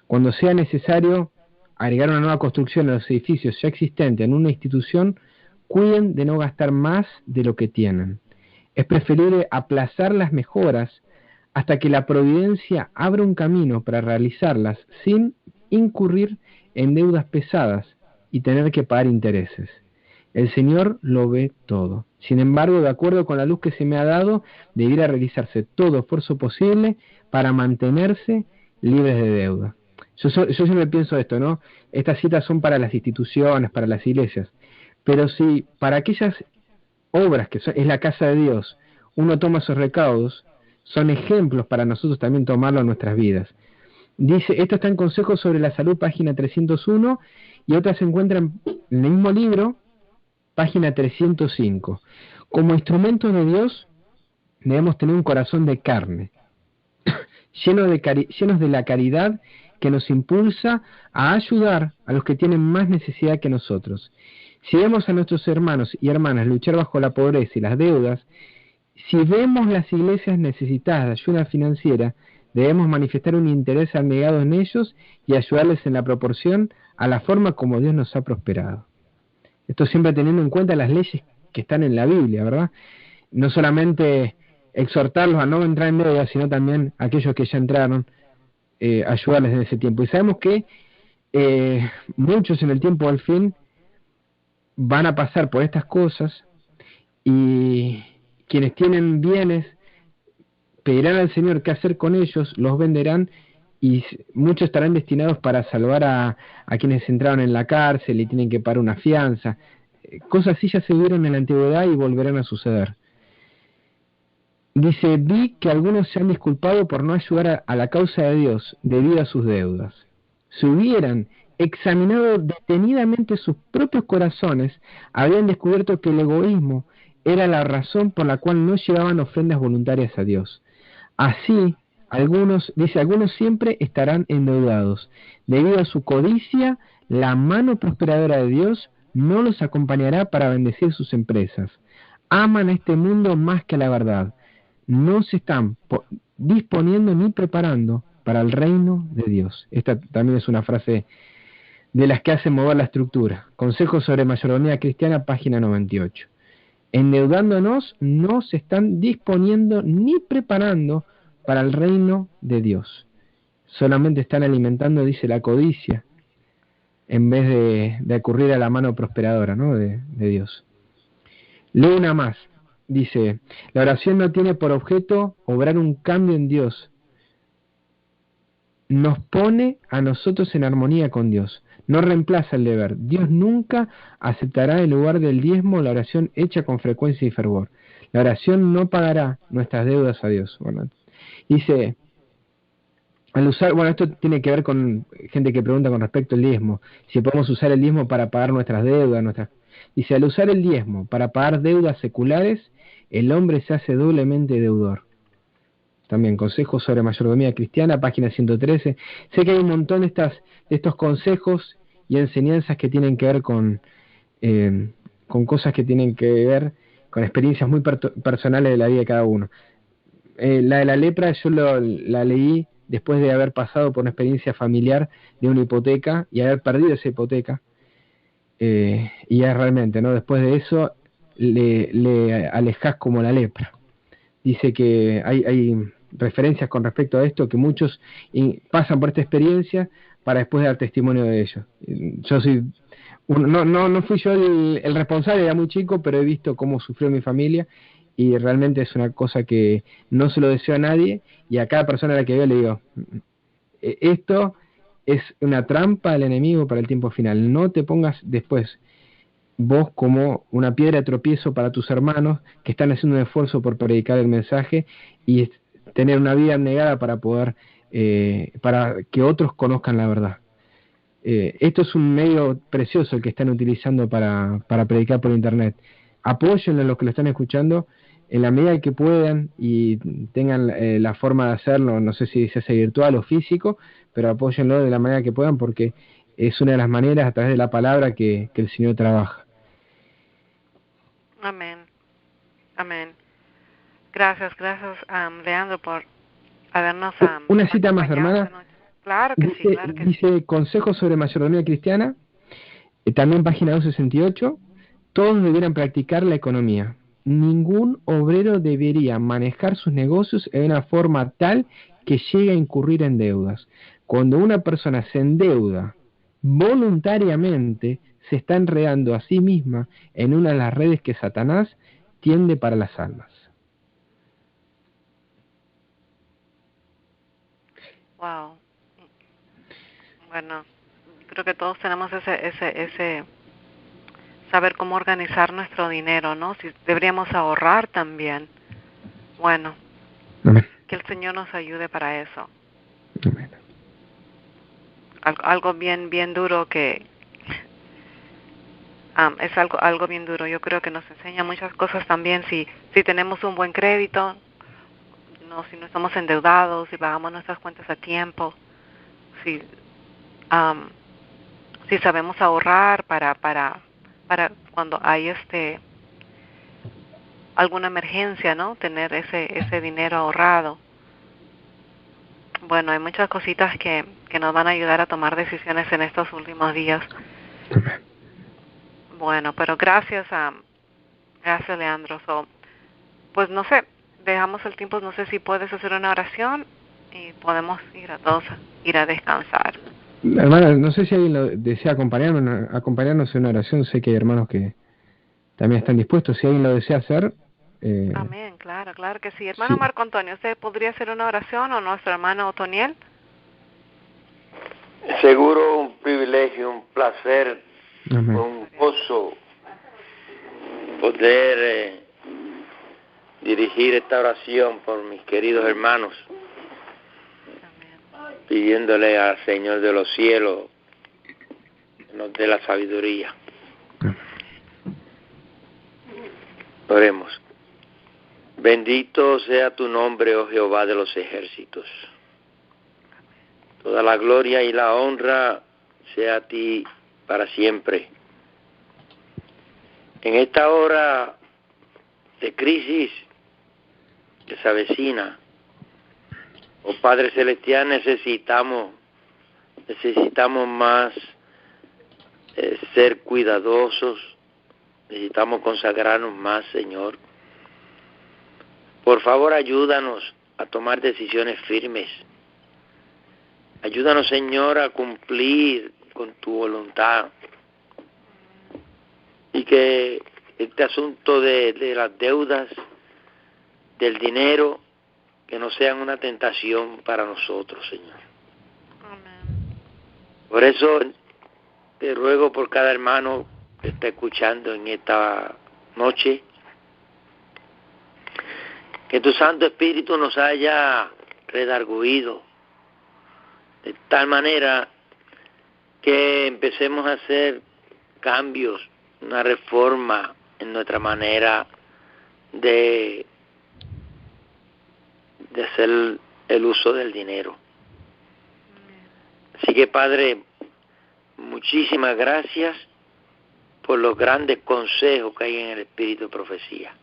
Cuando sea necesario agregar una nueva construcción a los edificios ya existentes en una institución, cuiden de no gastar más de lo que tienen. Es preferible aplazar las mejoras hasta que la providencia abra un camino para realizarlas sin incurrir en deudas pesadas y tener que pagar intereses. El Señor lo ve todo. Sin embargo, de acuerdo con la luz que se me ha dado, debiera realizarse todo esfuerzo posible para mantenerse libres de deuda. Yo siempre pienso esto, ¿no? Estas citas son para las instituciones, para las iglesias. Pero si para aquellas obras que es la casa de Dios, uno toma esos recaudos, son ejemplos para nosotros también tomarlo en nuestras vidas. Dice, esto está en Consejos sobre la Salud, página 301, y otras se encuentran en el mismo libro, página 305. Como instrumentos de Dios, debemos tener un corazón de carne, llenos de la caridad que nos impulsa a ayudar a los que tienen más necesidad que nosotros. Si vemos a nuestros hermanos y hermanas luchar bajo la pobreza y las deudas, si vemos las iglesias necesitadas de ayuda financiera, debemos manifestar un interés abnegado en ellos y ayudarles en la proporción a la forma como Dios nos ha prosperado. Esto siempre teniendo en cuenta las leyes que están en la Biblia, ¿verdad? No solamente exhortarlos a no entrar en deuda, sino también a aquellos que ya entraron, ayudarles en ese tiempo. Y sabemos que muchos en el tiempo del fin van a pasar por estas cosas, y quienes tienen bienes pedirán al Señor qué hacer con ellos, los venderán, y muchos estarán destinados para salvar a quienes entraron en la cárcel y tienen que pagar una fianza. Cosas así ya se vieron en la antigüedad y volverán a suceder. Dice, vi que algunos se han disculpado por no ayudar a la causa de Dios debido a sus deudas. Si hubieran examinado detenidamente sus propios corazones, habrían descubierto que el egoísmo era la razón por la cual no llevaban ofrendas voluntarias a Dios. Así, algunos siempre estarán endeudados. Debido a su codicia, la mano prosperadora de Dios no los acompañará para bendecir sus empresas. Aman a este mundo más que a la verdad. No se están disponiendo ni preparando para el reino de Dios. Esta también es una frase de las que hacen mover la estructura. Consejos sobre mayordomía cristiana, página 98. Endeudándonos, no se están disponiendo ni preparando para el reino de Dios. Solamente están alimentando, dice, la codicia, en vez de acudir a la mano prosperadora, ¿no?, de Dios. Leo una más. Dice, la oración no tiene por objeto obrar un cambio en Dios. Nos pone a nosotros en armonía con Dios. No reemplaza el deber. Dios nunca aceptará en lugar del diezmo la oración hecha con frecuencia y fervor. La oración no pagará nuestras deudas a Dios. Bueno, dice, al usar, bueno, esto tiene que ver con gente que pregunta con respecto al diezmo, si podemos usar el diezmo para pagar nuestras deudas. Dice, al usar el diezmo para pagar deudas seculares, el hombre se hace doblemente deudor. También consejos sobre mayordomía cristiana, página 113. Sé que hay un montón de estos consejos y enseñanzas que tienen que ver con cosas que tienen que ver con experiencias muy personales de la vida de cada uno. La de la lepra yo la leí después de haber pasado por una experiencia familiar de una hipoteca y haber perdido esa hipoteca. Y ya realmente, ¿no?, después de eso le alejás como la lepra. Dice que hay referencias con respecto a esto, que muchos pasan por esta experiencia para después dar testimonio de ello. Yo soy no fui yo el responsable, era muy chico, pero he visto cómo sufrió mi familia y realmente es una cosa que no se lo deseo a nadie, y a cada persona a la que veo le digo, esto es una trampa del enemigo para el tiempo final. No te pongas después vos como una piedra de tropiezo para tus hermanos que están haciendo un esfuerzo por predicar el mensaje y tener una vida abnegada para poder para que otros conozcan la verdad. esto es un medio precioso el que están utilizando para predicar por internet. Apóyenlo a los que lo están escuchando en la medida que puedan y tengan la forma de hacerlo, no sé si se hace virtual o físico, pero apóyenlo de la manera que puedan porque es una de las maneras a través de la palabra que el Señor trabaja. Amén. Amén. Gracias, Leandro, por habernos Una cita más, acompañado hermana. esta noche. Claro que sí, claro que sí. Dice Consejos sobre Mayordomía Cristiana, también página 268, todos debieran practicar la economía. Ningún obrero debería manejar sus negocios en una forma tal que llegue a incurrir en deudas. Cuando una persona se endeuda voluntariamente, se está enredando a sí misma en una de las redes que Satanás tiende para las almas. Wow. Bueno, creo que todos tenemos ese saber cómo organizar nuestro dinero, ¿no? Si deberíamos ahorrar también. Bueno, Amén. que el Señor nos ayude para eso. Amén. Algo bien duro que es algo bien duro. Yo creo que nos enseña muchas cosas también si tenemos un buen crédito, no, si no estamos endeudados, si pagamos nuestras cuentas a tiempo, si sabemos ahorrar para cuando hay alguna emergencia, ¿no? Tener ese dinero ahorrado. Bueno, hay muchas cositas que nos van a ayudar a tomar decisiones en estos últimos días. Amén. Bueno, pero gracias, Leandro. Pues no sé, dejamos el tiempo, no sé si puedes hacer una oración y podemos ir a descansar. Hermana, no sé si alguien desea acompañarnos en una oración. Sé que hay hermanos que también están dispuestos. Si alguien lo desea hacer. Amén, claro que sí. Hermano Sí. Marco Antonio, ¿usted podría hacer una oración o nuestro hermano Otoniel? Seguro un privilegio, un placer, Amén. un gozo poder dirigir esta oración por mis queridos hermanos, pidiéndole al Señor de los cielos que nos dé la sabiduría. Oremos. Bendito sea tu nombre, oh Jehová de los ejércitos. Toda la gloria y la honra sea a ti para siempre. En esta hora de crisis que se avecina, oh Padre Celestial, necesitamos más ser cuidadosos, necesitamos consagrarnos más, Señor. Por favor, ayúdanos a tomar decisiones firmes. Ayúdanos, Señor, a cumplir con tu voluntad. Y que este asunto de las deudas, del dinero, que no sean una tentación para nosotros, Señor. Amén. Por eso te ruego por cada hermano que está escuchando en esta noche, que tu Santo Espíritu nos haya redarguido de tal manera que empecemos a hacer cambios, una reforma en nuestra manera de hacer el uso del dinero. Así que, Padre, muchísimas gracias por los grandes consejos que hay en el Espíritu de Profecía.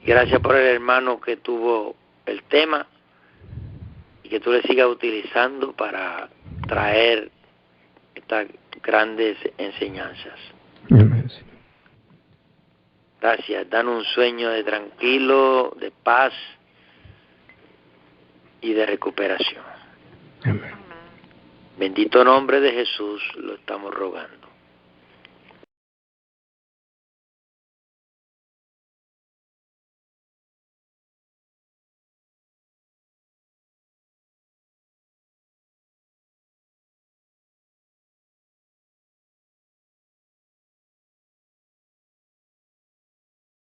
Gracias por el hermano que tuvo el tema y que tú le sigas utilizando para traer estas grandes enseñanzas. Amén. Gracias. Danos un sueño de tranquilo, de paz y de recuperación. Amén. Bendito nombre de Jesús lo estamos rogando.